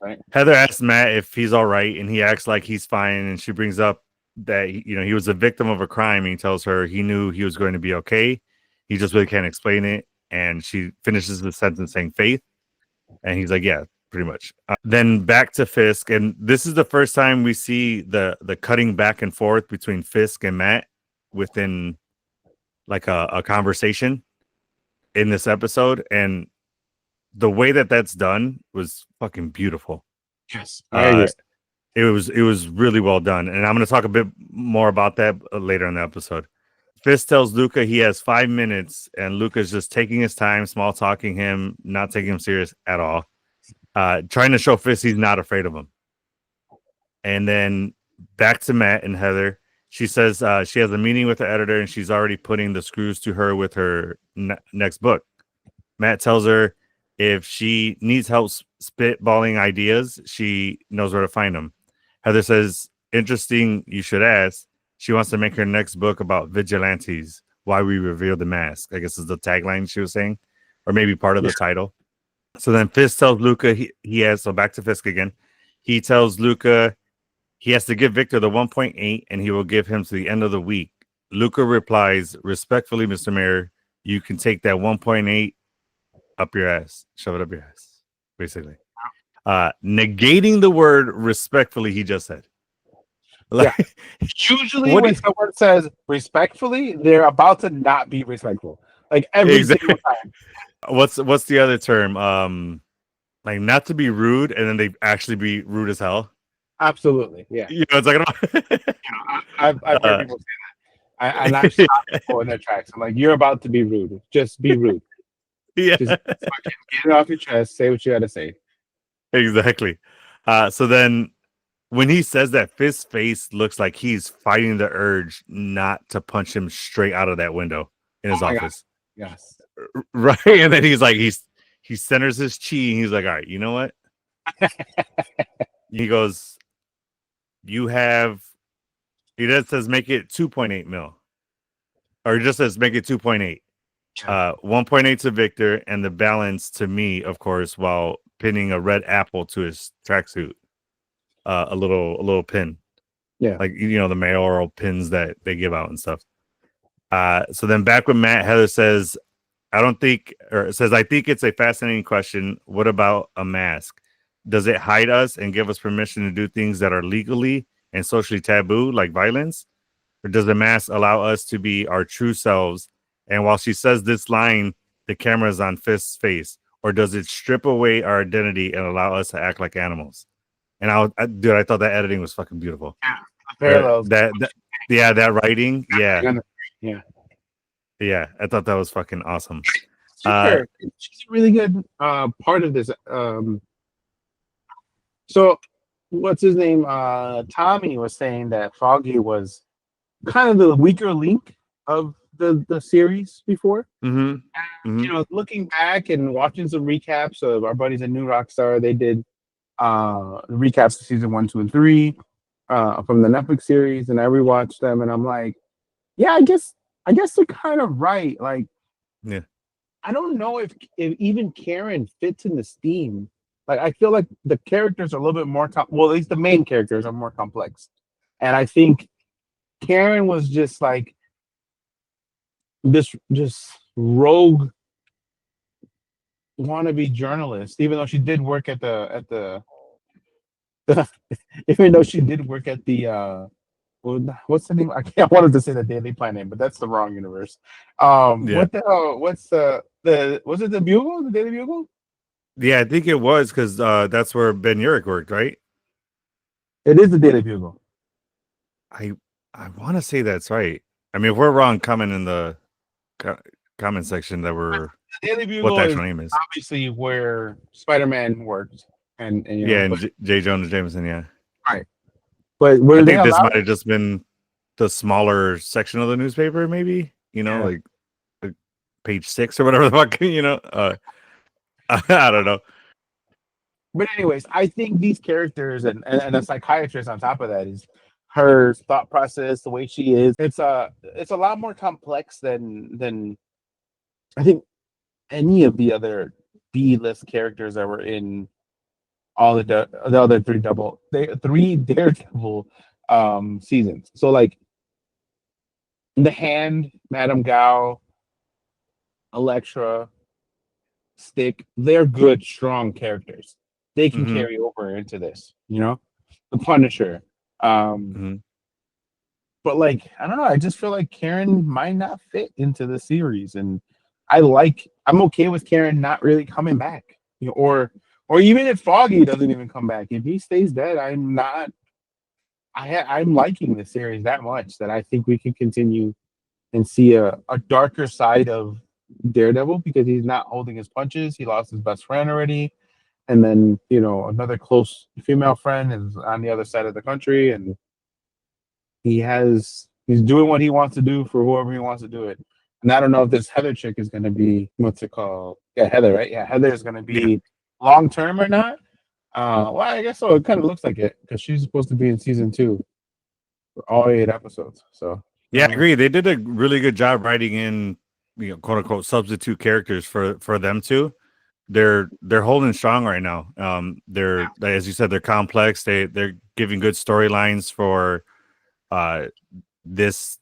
right. Heather asks Matt if he's all right, and he acts like he's fine, and she brings up that he was a victim of a crime, and he tells her he knew he was going to be okay. He just really can't explain it. And she finishes the sentence saying faith, and he's like, yeah, pretty much. Then back to Fisk, and this is the first time we see the cutting back and forth between Fisk and Matt within a conversation in this episode, and the way that that's done was fucking beautiful. Yes, it was really well done, and I'm going to talk a bit more about that later in the episode. Fisk tells Luca he has 5 minutes, and Luca's just taking his time, small talking him, not taking him serious at all, trying to show Fisk he's not afraid of him. And then back to Matt and Heather. She says she has a meeting with the editor, and she's already putting the screws to her with her next book. Matt tells her if she needs help spitballing ideas, she knows where to find them. Heather says, interesting, you should ask. She wants to make her next book about vigilantes, why we reveal the mask. I guess is the tagline she was saying, or maybe part of the title. So then Fisk tells Luca so back to Fisk again. He tells Luca he has to give Victor the 1.8, and he will give him to the end of the week. Luca replies, respectfully, Mr. Mayor, you can take that 1.8 up your ass. Shove it up your ass, basically. negating the word respectfully he just said. Yeah. Usually when someone says respectfully, they're about to not be respectful. Like every single time. What's the other term? Like not to be rude, and then they actually be rude as hell. Absolutely, yeah. You know, it's like I've heard people say that, and I've stopped people in their tracks. I'm like, you're about to be rude. Just be rude. Yeah, just fucking get it off your chest. Say what you got to say. Exactly. So then, when he says that, Fist's face looks like he's fighting the urge not to punch him straight out of that window in his office. God. Yes. Right, and then he's like, he centers his chi, and he's like, all right, you know what? He goes, you have. He just says make it 2.8 mil, or he just says make it 2.8. 1.8 to Victor, and the balance to me, of course, while pinning a red apple to his tracksuit. A little pin. Yeah. Like, you know, the mayoral pins that they give out and stuff. So then back with Matt, Heather says, I think it's a fascinating question. What about a mask? Does it hide us and give us permission to do things that are legally and socially taboo, like violence? Or does the mask allow us to be our true selves? And while she says this line, the camera is on Fist's face. Or does it strip away our identity and allow us to act like animals? And I thought that editing was fucking beautiful. Yeah, parallels. That writing, yeah. I thought that was fucking awesome. She's a really good part of this. So, what's his name? Tommy was saying that Foggy was kind of the weaker link of the series before. And, you know, looking back and watching some recaps of our buddies at New Rockstar, they did recaps of season 1, 2, and 3 from the Netflix series, and I rewatched them, and I'm like, yeah, I guess they're kind of right. Like, yeah, I don't know if even Karen fits in the Steam. Like, I feel like the characters are a little bit more well, at least the main characters are more complex, and I think Karen was just like this just rogue wannabe journalist, even though she did work at the even though she did work at the what's the name? I wanted to say the Daily Planet, but that's the wrong universe. What the hell? What's the was it the Bugle? The Daily Bugle? Yeah, I think it was because that's where Ben Urich worked, right? It is the Daily Bugle. I want to say that's right. I mean, if we're wrong, comment in the comment section that we're Daily Bugle what the actual name is. Obviously, where Spider-Man worked, and you know, and J. Jonah Jameson, yeah, right. But I think this might have just been the smaller section of the newspaper, maybe, you know, like page 6 or whatever the fuck, you know. I don't know. But anyways, I think these characters and a psychiatrist on top of that is her thought process, the way she is. It's a lot more complex than I think any of the other B-list characters that were in all the other three Daredevil seasons. So like the Hand, Madame Gao, Elektra, Stick, they're good, strong characters. They can carry over into this, you know, the Punisher. But like, I don't know, I just feel like Karen might not fit into the series, and I'm okay with Karen not really coming back, you know, or even if Foggy doesn't even come back, if he stays dead, I'm liking the series that much that I think we can continue and see a darker side of Daredevil, because he's not holding his punches. He lost his best friend already, and then, you know, another close female friend is on the other side of the country, and he's doing what he wants to do for whoever he wants to do it. And I don't know if this Heather chick is going to be, what's it called? Yeah, Heather, right? Yeah, Heather is going to be long term or not. Well, I guess so. It kind of looks like it, because she's supposed to be in season 2 for all 8 episodes. So yeah, I agree. They did a really good job writing in, you know, quote unquote substitute characters for them too. They're holding strong right now. They're, as you said, they're complex. They're giving good storylines for this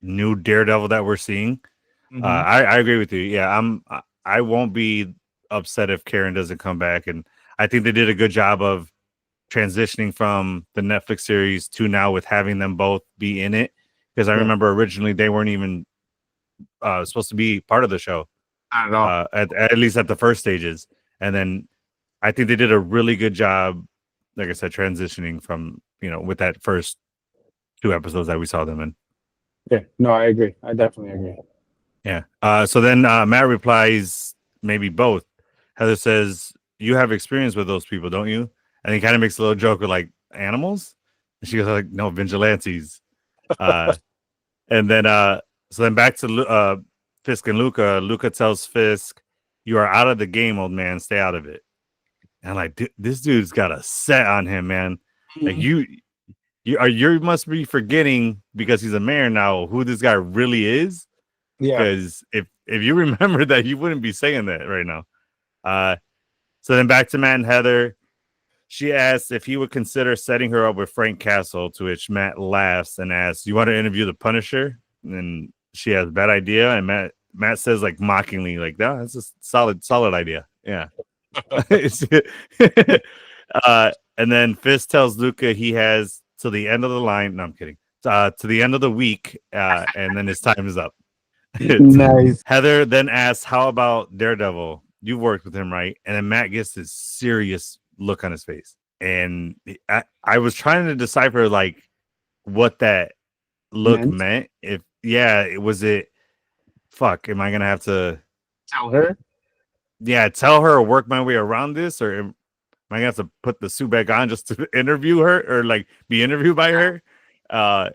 new Daredevil that we're seeing. I agree with you. Yeah, I won't be upset if Karen doesn't come back, and I think they did a good job of transitioning from the Netflix series to now with having them both be in it. Because I remember originally they weren't even supposed to be part of the show. I don't know. At least at the first stages. And then I think they did a really good job, like I said, transitioning from, with that first 2 episodes that we saw them in. Yeah, no, I agree. I definitely agree. Yeah. So then Matt replies, maybe both. Heather says, you have experience with those people, don't you? And he kind of makes a little joke with like animals. And she goes like, no, vigilantes. And then so then back to Fisk and Luca. Luca tells Fisk, you are out of the game, old man. Stay out of it. And I'm like, this dude's got a set on him, man. Like you must be forgetting, because he's a mayor now, who this guy really is. Yeah. Because if you remember that, you wouldn't be saying that right now. So then back to Matt and Heather. She asks if he would consider setting her up with Frank Castle, to which Matt laughs and asks, you want to interview the Punisher? And she has bad idea. And Matt says, like, mockingly, like, no, that's a solid idea. Yeah. And then Fisk tells Luca he has till the end of the line. No, I'm kidding. To the end of the week. And then his time is up. Nice. Heather then asks, how about Daredevil? You've worked with him, right? And then Matt gets this serious look on his face. And I was trying to decipher, like, what that look meant. Am I going to have to tell her? Yeah, tell her or work my way around this? Or am I going to have to put the suit back on just to interview her, or like be interviewed by her? I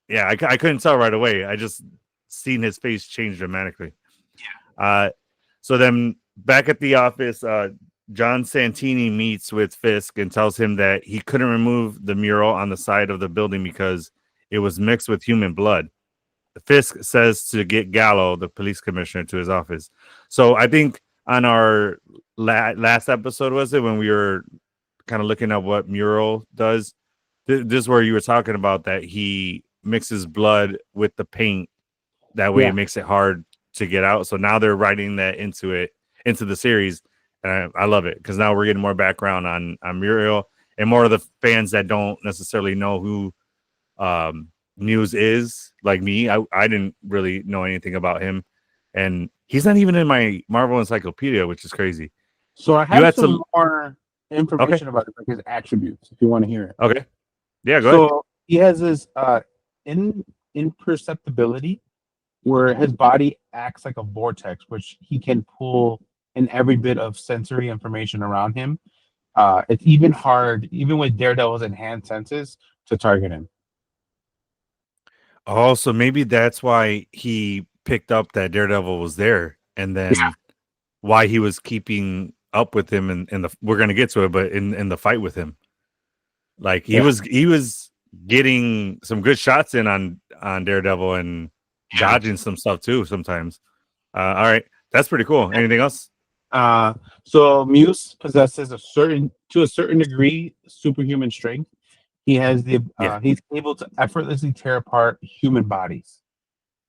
couldn't tell right away. I just seen his face change dramatically. Yeah. So then back at the office, John Santini meets with Fisk and tells him that he couldn't remove the mural on the side of the building because it was mixed with human blood. Fisk says to get Gallo, the police commissioner, to his office. So I think on our last episode, was it, when we were kind of looking at what mural does? This is where you were talking about that he mixes blood with the paint. That way it makes it hard to get out. So now they're writing that into the series. And I love it, because now we're getting more background on Muriel, and more of the fans that don't necessarily know who Muse is, like me. I didn't really know anything about him, and he's not even in my Marvel encyclopedia, which is crazy. So I have some more information about his attributes, if you want to hear it. Okay. Yeah, go ahead. So he has this imperceptibility, where his body acts like a vortex, which he can pull in every bit of sensory information around him. It's even hard, even with Daredevil's enhanced senses, to target him. Oh, so maybe that's why he picked up that Daredevil was there, and then why he was keeping up with him in the, we're gonna get to it, but in the fight with him. Like he was getting some good shots in on Daredevil and dodging some stuff too sometimes. All right, that's pretty cool. Anything else? So Muse possesses to a certain degree superhuman strength. He has he's able to effortlessly tear apart human bodies.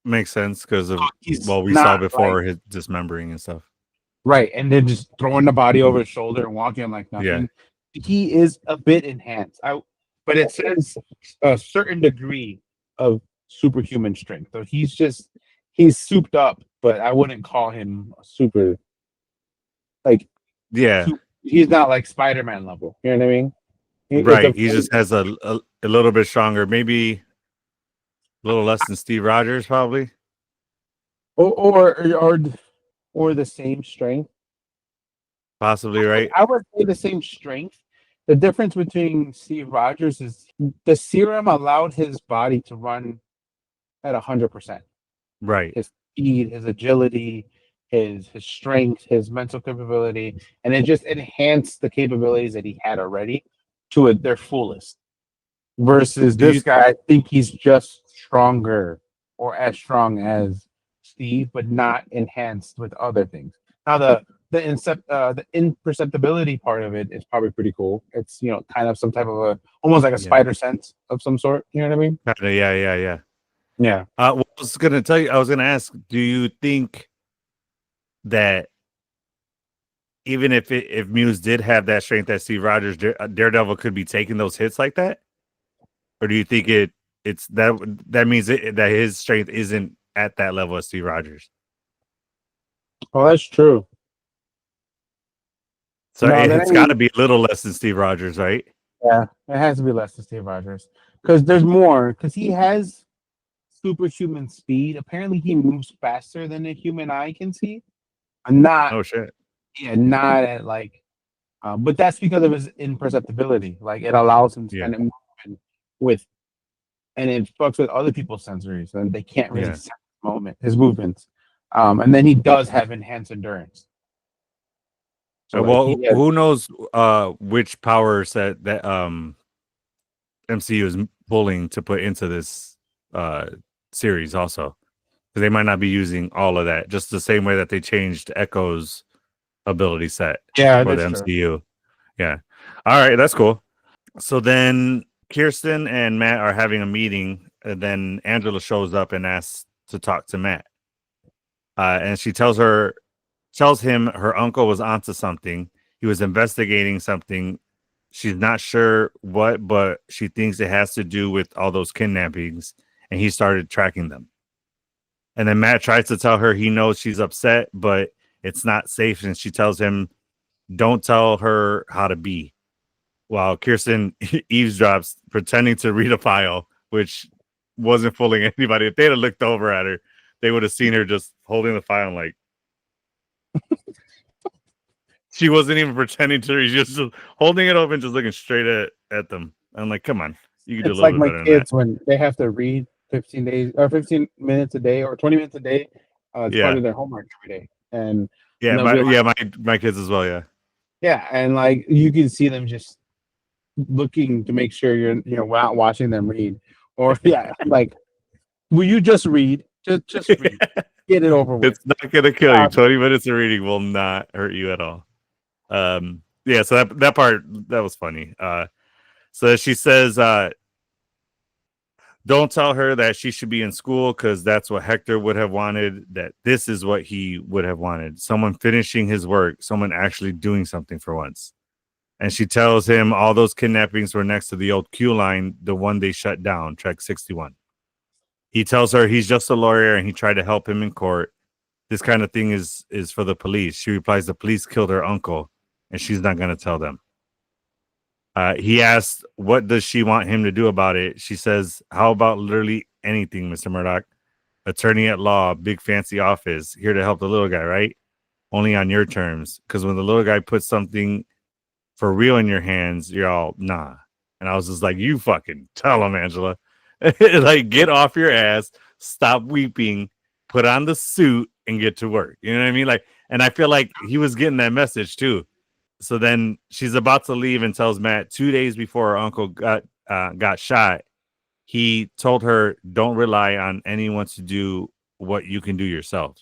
Makes sense, because of we saw before, his dismembering and stuff. Right, and then just throwing the body over his shoulder and walking like nothing. Yeah. He is a bit enhanced. But it says a certain degree of superhuman strength. So he's souped up, but I wouldn't call him super. Like, he's not like Spider-Man level. You know what I mean? Right. He just has a little bit stronger, maybe a little less than Steve Rogers, probably. Or the same strength. Possibly, right? I would say the same strength. The difference between Steve Rogers is the serum allowed his body to run at 100%. Right. His speed, his agility, his strength, his mental capability, and it just enhanced the capabilities that he had already to their fullest. Versus this guy, I think he's just stronger, or as strong as Steve, but not enhanced with other things. Now the imperceptibility part of it is probably pretty cool. It's kind of some type of almost like a spider sense of some sort. You know what I mean? Yeah. I was gonna ask, do you think that even if Muse did have that strength that Steve Rogers, Daredevil could be taking those hits like that, or do you think it's that means that his strength isn't at that level as Steve Rogers? Oh, that's true. So No, that it's got to ain't. be a little less than Steve Rogers, right? Yeah, it has to be less than Steve Rogers because there's more. Because he has superhuman speed. Apparently, he moves faster than a human eye can see. Not Oh shit. Yeah, not at like. But that's because of his imperceptibility. Like it allows him to Yeah. kind of move with, and it fucks with other people's sensories, and they can't really Yeah. sense his movements. And then he does have enhanced endurance. So like Well, he has, who knows which powers that MCU is pulling to put into this uh series also. Because they might not be using all of that, just the same way that they changed Echo's ability set yeah, for the that's true. MCU. Yeah. All right, that's cool. So then Kirsten and Matt are having a meeting, and then Angela shows up and asks to talk to Matt. And she tells him her uncle was onto something. He was investigating something. She's not sure what, but she thinks it has to do with all those kidnappings, and he started tracking them. And then Matt tries to tell her he knows she's upset, but it's not safe. And she tells him, don't tell her how to be. While Kirsten eavesdrops, pretending to read a file, which wasn't fooling anybody. If they'd have looked over at her, they would have seen her just holding the file and like, she wasn't even pretending to read. She was just holding it open, just looking straight at them. I'm like, come on, you can do a It's little like bit my better than that. kids when they have to read 15 days or 15 minutes a day or 20 minutes a day. It's part Yeah, of their homework every day, and yeah, they'll be like, my kids as well. Yeah, yeah, and like you can see them just looking to make sure you're not watching them read, or yeah, like will you just read? Just read, get it over with. it's not gonna kill you. Um, 20 minutes of reading will not hurt you at all. Yeah, so that part that was funny. So she says, don't tell her that she should be in school because that's what Hector would have wanted, that this is what he would have wanted. Someone finishing his work, someone actually doing something for once. And she tells him all those kidnappings were next to the old Q line, the one they shut down, track 61. He tells her he's just a lawyer and he tried to help him in court. This kind of thing is for the police. She replies, the police killed her uncle and she's not going to tell them. He asks, what does she want him to do about it? She says, how about literally anything, Mr. Murdoch? Attorney at law, big fancy office, here to help the little guy, right? Only on your terms. Because when the little guy puts something for real in your hands, you're all, nah. And I was just like, you fucking tell him, Angela. Like, get off your ass, stop weeping, put on the suit, and get to work. You know what I mean? Like, and I feel like he was getting that message too. So then she's about to leave and tells Matt 2 days before her uncle got shot, he told her, don't rely on anyone to do what you can do yourself.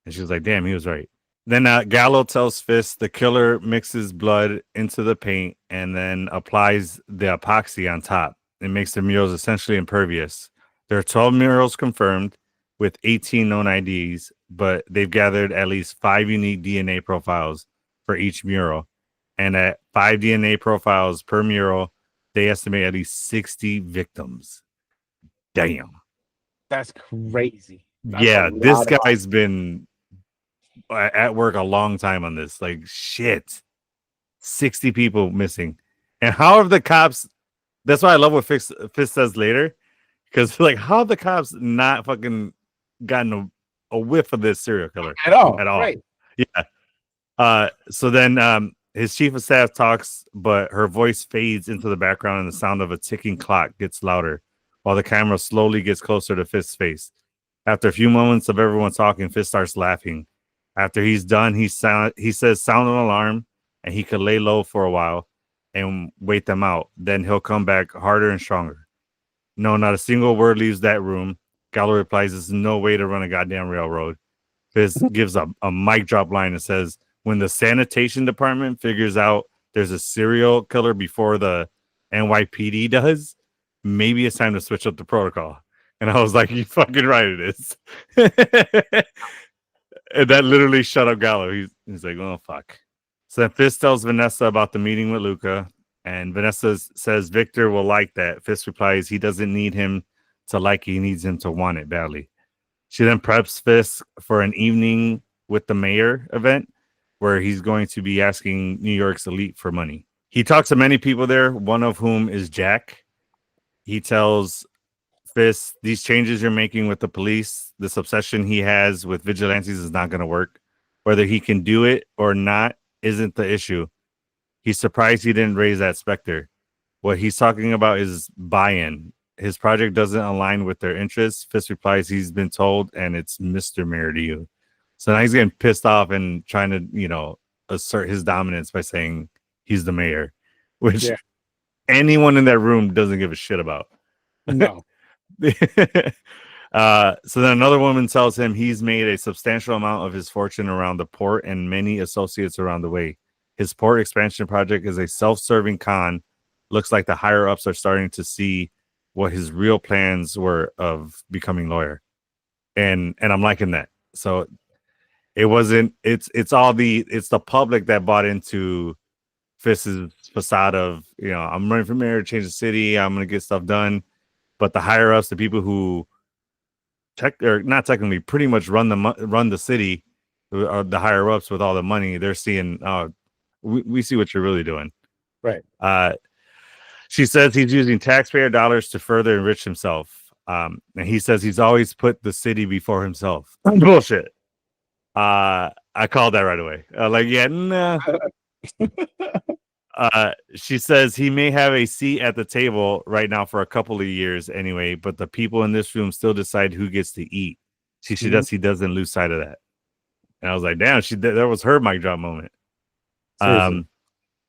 And she was like, damn, he was right. Then Gallo tells Fist the killer mixes blood into the paint and then applies the epoxy on top. It makes the murals essentially impervious. There are 12 murals confirmed with 18 known IDs, but they've gathered at least 5 unique DNA profiles for each mural. And at 5 DNA profiles per mural, they estimate at least 60 victims. Damn. that's crazy. That's a Yeah, this lot of. guy's been at work a long time on this. Like, shit. 60 people missing. And how have the cops? That's why I love what Fist says later. Because, like, how have the cops not fucking gotten a whiff of this serial killer At all, at all? right? Yeah. So then his chief of staff talks, but her voice fades into the background and the sound of a ticking clock gets louder while the camera slowly gets closer to Fist's face. After a few moments of everyone talking, Fist starts laughing. After he's done, he says, sound an alarm, and he could lay low for a while and wait them out. Then he'll come back harder and stronger. No, not a single word leaves that room. Gallo replies, there's no way to run a goddamn railroad. Fist gives a mic drop line and says, when the sanitation department figures out there's a serial killer before the NYPD does, maybe it's time to switch up the protocol. And I was like, you fucking right it is. And that literally shut up Gallo. He's like, oh, fuck. So then Fisk tells Vanessa about the meeting with Luca, and Vanessa says Victor will like that. Fisk replies he doesn't need him to like it, he needs him to want it badly. She then preps Fisk for an evening with the mayor event where he's going to be asking New York's elite for money. He talks to many people there, one of whom is Jack. He tells Fisk, these changes you're making with the police, this obsession he has with vigilantes is not going to work. Whether he can do it or not isn't the issue. He's surprised he didn't raise that specter. What he's talking about is buy-in. His project doesn't align with their interests. Fisk replies he's been told, and it's Mr. Mayor to you. So now he's getting pissed off and trying to, assert his dominance by saying he's the mayor, which anyone in that room doesn't give a shit about. No. So then another woman tells him he's made a substantial amount of his fortune around the port and many associates around the way. His port expansion project is a self-serving con. Looks like the higher-ups are starting to see what his real plans were of becoming lawyer. And I'm liking that. So it wasn't, it's the public that bought into Fisk's facade of, I'm running for mayor to change the city. I'm going to get stuff done. But the higher ups, the people who not technically pretty much run the city, or the higher ups with all the money, they're seeing, we see what you're really doing. Right. She says he's using taxpayer dollars to further enrich himself. And he says he's always put the city before himself. Bullshit. I called that right away. Nah. She says he may have a seat at the table right now for a couple of years anyway, but the people in this room still decide who gets to eat. He doesn't lose sight of that. And I was like, damn, that was her mic drop moment.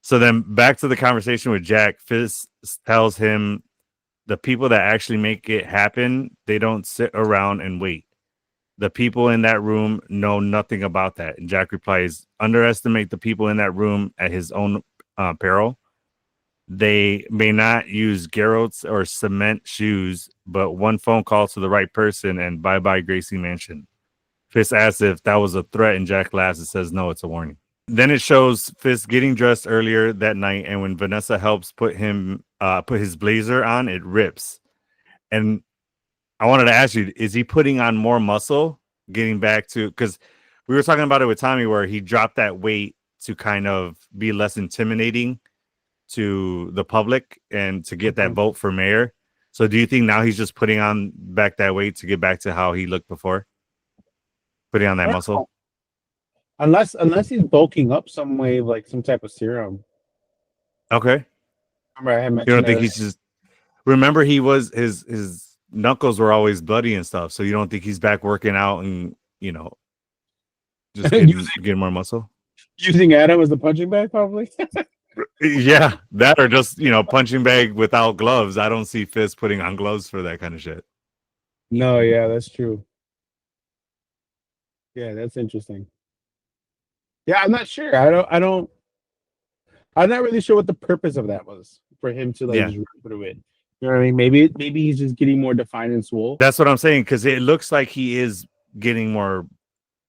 So then back to the conversation with Jack. Fisk tells him the people that actually make it happen, they don't sit around and wait. The people in that room know nothing about that. And Jack replies, underestimate the people in that room at his own peril. They may not use garrotes or cement shoes, but one phone call to the right person and bye-bye Gracie Mansion. Fisk asks if that was a threat, and Jack laughs and says, no, it's a warning. Then it shows Fisk getting dressed earlier that night, and when Vanessa helps put his blazer on, it rips. And I wanted to ask you, is he putting on more muscle, getting back to, because we were talking about it with Tommy, where he dropped that weight to kind of be less intimidating to the public and to get that vote for mayor. So do you think now he's just putting on back that weight to get back to how he looked before? Putting on that muscle? Unless he's bulking up some way, like some type of serum. Okay. Remember I had mentioned you don't think he's just, remember he was, his knuckles were always bloody and stuff. So you don't think he's back working out and, just getting more muscle? Using Adam as the punching bag, probably. Yeah, that or just punching bag without gloves. I don't see Fisk putting on gloves for that kind of shit. No, yeah, that's true. Yeah, that's interesting. Yeah, I'm not sure. I'm not really sure what the purpose of that was for him to just run through it. You know what I mean? Maybe he's just getting more defined and swole. That's what I'm saying, because it looks like he is getting more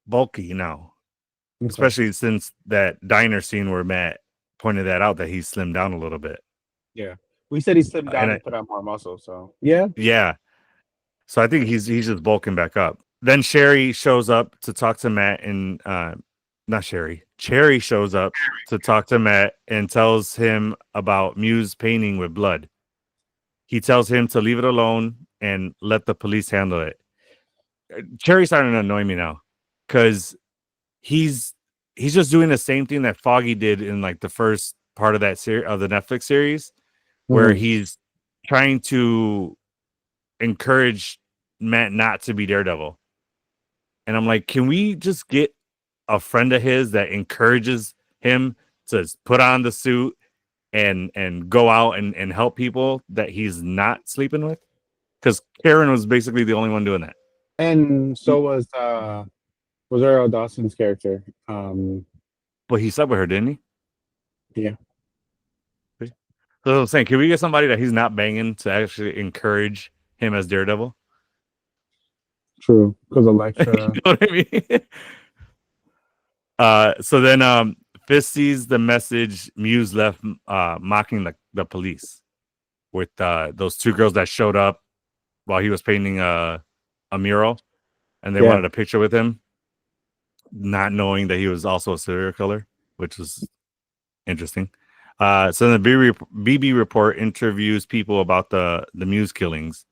bulky now, especially since that diner scene where Matt pointed that out, that he slimmed down a little bit. Yeah, we said he slimmed down and put on more muscle. So yeah. So I think he's just bulking back up. Then Sherry shows up to talk to Matt, and not Sherry. Cherry shows up to talk to Matt and tells him about Muse painting with blood. He tells him to leave it alone and let the police handle it. Cherry's starting to annoy me now, because he's just doing the same thing that Foggy did in like the first part of that series, of the Netflix series, where he's trying to encourage Matt not to be Daredevil. And I'm like, can we just get a friend of his that encourages him to put on the suit and go out and help people that he's not sleeping with? Because Karen was basically the only one doing that. And so was Rosario Dawson's character. But he slept with her, didn't he? Yeah. So I'm saying, can we get somebody that he's not banging to actually encourage him as Daredevil? True, because Alexa. You know what I mean? So then Fisk sees the message Muse left, mocking the police with those two girls that showed up while he was painting a mural, and they wanted a picture with him, not knowing that he was also a serial killer, which was interesting. So the BB report interviews people about the Muse killings,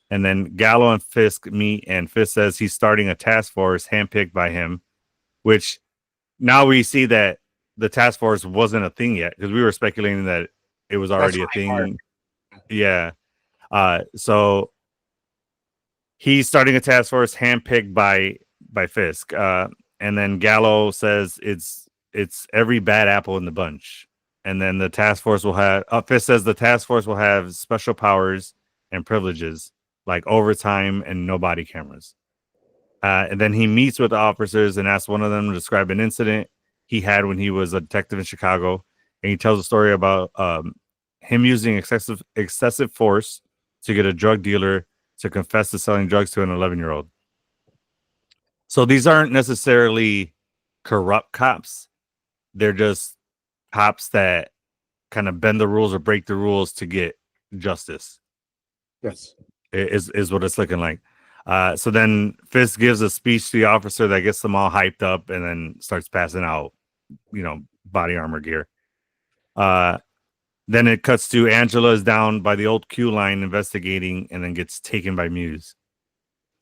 and then Gallo and Fisk meet, and Fisk says he's starting a task force handpicked by him, which now we see that the task force wasn't a thing yet, because we were speculating that it was already a thing. Yeah. So he's starting a task force handpicked by Fisk. And then Gallo says it's every bad apple in the bunch. And then the task force will have Fisk says the task force will have special powers and privileges like overtime and no body cameras. And then he meets with the officers and asks one of them to describe an incident he had when he was a detective in Chicago. And he tells a story about him using excessive force to get a drug dealer to confess to selling drugs to an 11-year-old. So these aren't necessarily corrupt cops. They're just cops that kind of bend the rules or break the rules to get justice. Yes. Is what it's looking like. So then Fisk gives a speech to the officer that gets them all hyped up and then starts passing out, body armor gear. Then it cuts to Angela is down by the old Q line investigating and then gets taken by Muse.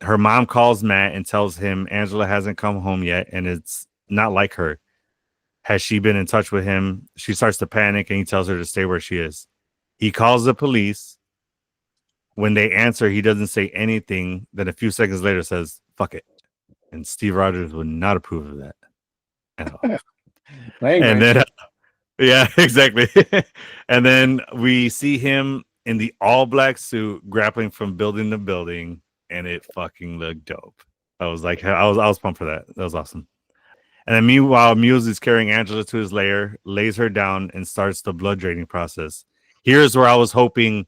Her mom calls Matt and tells him Angela hasn't come home yet and it's not like her. Has she been in touch with him? She starts to panic and he tells her to stay where she is. He calls the police. When they answer, he doesn't say anything. Then a few seconds later says, fuck it. And Steve Rogers would not approve of that at all. And then, yeah, exactly. And then we see him in the all black suit grappling from building to building, and it fucking looked dope. I was pumped for that. That was awesome. And then meanwhile, Muse is carrying Angela to his lair, lays her down, and starts the blood draining process. Here's where I was hoping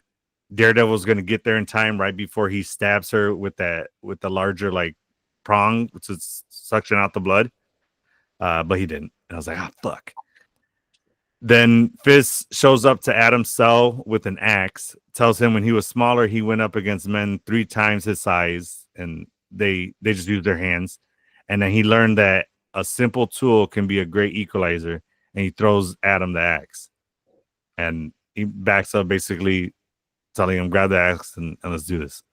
Daredevil's going to get there in time, right before he stabs her with the larger like prong to suction out the blood. But he didn't. And I was like, fuck. Then Fisk shows up to Adam's cell with an axe, tells him when he was smaller, he went up against men 3 times his size, and they just used their hands. And then he learned that a simple tool can be a great equalizer, and he throws Adam the axe. And he backs up, basically telling him, grab the axe and let's do this.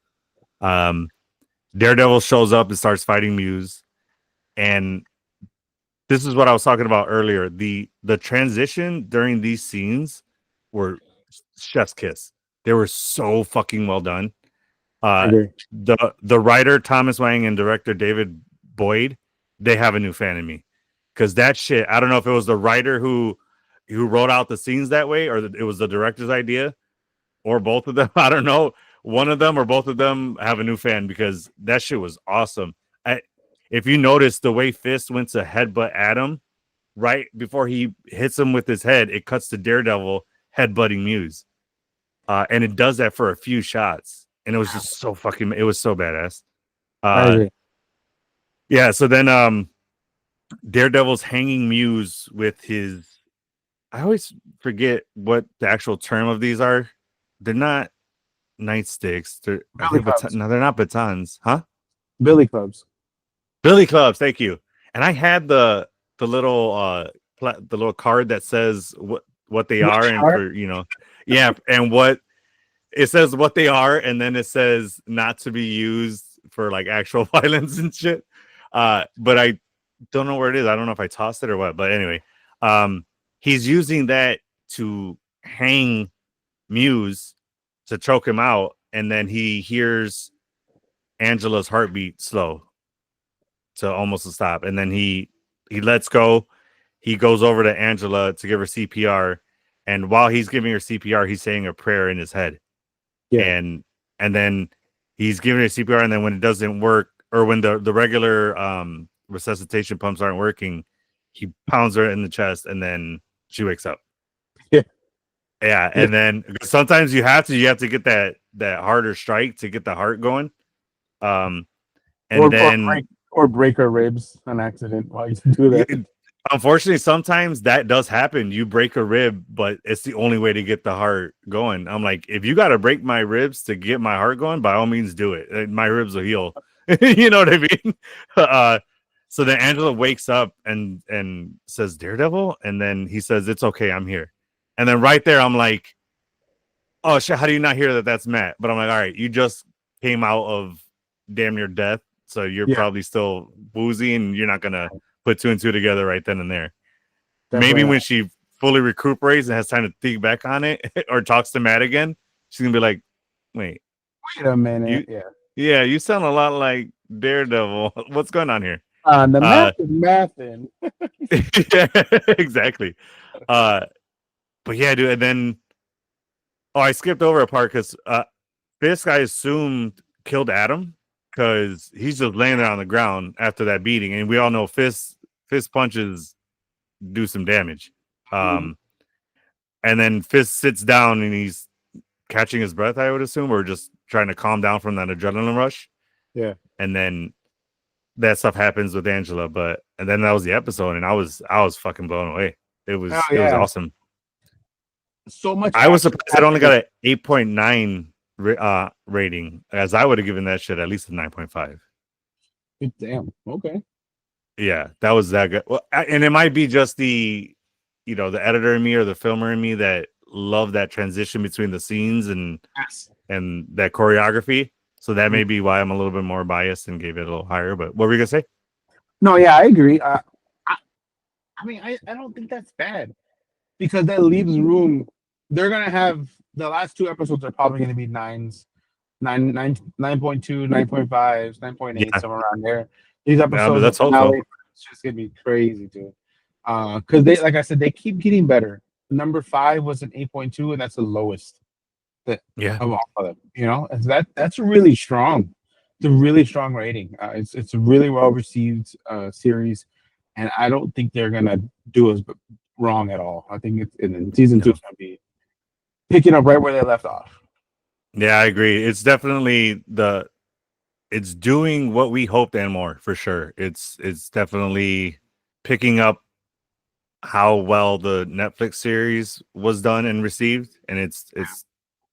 Daredevil shows up and starts fighting Muse. And this is what I was talking about earlier. The transition during these scenes were chef's kiss. They were so fucking well done. The writer Thomas Wang and director David Boyd, they have a new fan in me. Because that shit, I don't know if it was the writer who wrote out the scenes that way, or it was the director's idea, or both of them. I don't know. One of them or both of them have a new fan, because that shit was awesome. If you notice the way Fisk went to headbutt Adam, right before he hits him with his head, it cuts to Daredevil headbutting Muse. And it does that for a few shots. And it was just so it was so badass. Yeah, so then Daredevil's hanging Muse with his, I always forget what the actual term of these are. They're not nightsticks. They're not batons, huh? Billy clubs. Billy clubs, thank you. And I had the little card that says what they are, and for and what it says, what they are, and then it says not to be used for like actual violence and shit. But I don't know where it is. I don't know if I tossed it or what. But anyway, he's using that to hang Muse to choke him out, and then he hears Angela's heartbeat slow to almost a stop, and then he lets go. He goes over to Angela to give her CPR, and while he's giving her CPR, he's saying a prayer in his head. And then he's giving her CPR, and then when it doesn't work, or when the regular resuscitation pumps aren't working, he pounds her in the chest, and then she wakes up. Yeah, and then sometimes you have to get that harder strike to get the heart going. And or break her ribs on accident while you do that. Unfortunately, sometimes that does happen. You break a rib, but it's the only way to get the heart going. I'm like, if you got to break my ribs to get my heart going, by all means do it. My ribs will heal. You know what I mean? So then Angela wakes up and says, Daredevil? And then he says, it's okay, I'm here. And then right there, I'm like, oh, shit, how do you not hear that that's Matt? But I'm like, all right, you just came out of damn near death, so you're probably still woozy, and you're not going to put two and two together right then and there. Definitely maybe when she fully recuperates and has time to think back on it or talks to Matt again, she's going to be like, wait a minute. Yeah, you sound a lot like Daredevil. What's going on here? The math is mathing. Yeah, exactly. But yeah, dude. And then, I skipped over a part because Fisk, I assumed, killed Adam because he's just laying there on the ground after that beating, and we all know Fisk punches do some damage. And then Fisk sits down and he's catching his breath, I would assume, or just trying to calm down from that adrenaline rush. Yeah. And then that stuff happens with Angela, and then that was the episode, and I was fucking blown away. It was awesome. So much. I was surprised it only got an 8.9 rating, as I would have given that shit at least a 9.5. Damn. Okay. Yeah, that was that good. Well, and it might be just the editor in me or the filmer in me that love that transition between the scenes and that choreography. So that may be why I'm a little bit more biased and gave it a little higher. But what were you gonna say? No, yeah, I agree. I mean, I don't think that's bad because that leaves room. They're gonna have the last two episodes are probably gonna be 9.2, 9.5, 9.8, somewhere around there. These episodes, that's also it's just gonna be crazy too. Because they, like I said, they keep getting better. Number 5 was an 8.2, and that's the lowest. Of all of them, and that's really strong. It's a really strong rating. It's a really well received series, and I don't think they're gonna do us wrong at all. I think season 2 is gonna be picking up right where they left off. Yeah, I agree. It's definitely it's doing what we hoped and more, for sure. It's definitely picking up how well the Netflix series was done and received, and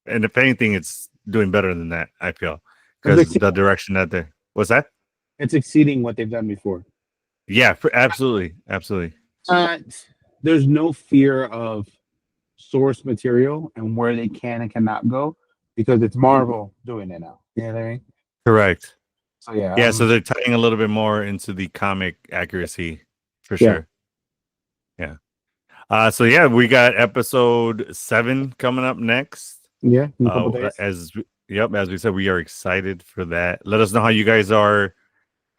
and if anything, it's doing better than that, I feel, because the direction that what's that? It's exceeding what they've done before. Yeah, absolutely. There's no fear of source material and where they can and cannot go because it's Marvel doing it now. You know what I mean? Correct. So yeah. So they're tying a little bit more into the comic accuracy, for sure. Yeah. So yeah, we got episode 7 coming up next. Yeah, in a couple days. As we said, we are excited for that. Let us know how you guys are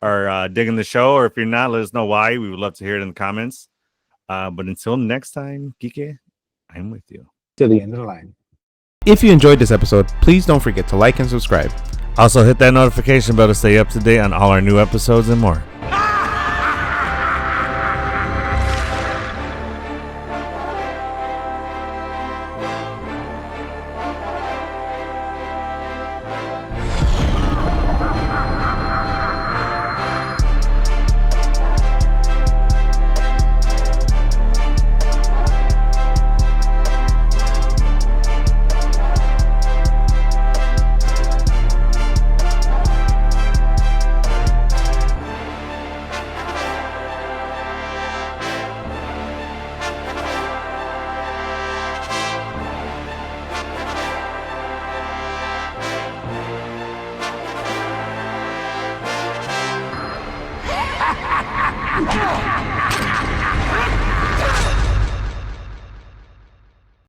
digging the show, or if you're not, let us know why. We would love to hear it in the comments. But until next time, Kike, I'm with you to the end of the line. If you enjoyed this episode, please don't forget to like and subscribe. Also, hit that notification bell to stay up to date on all our new episodes and more.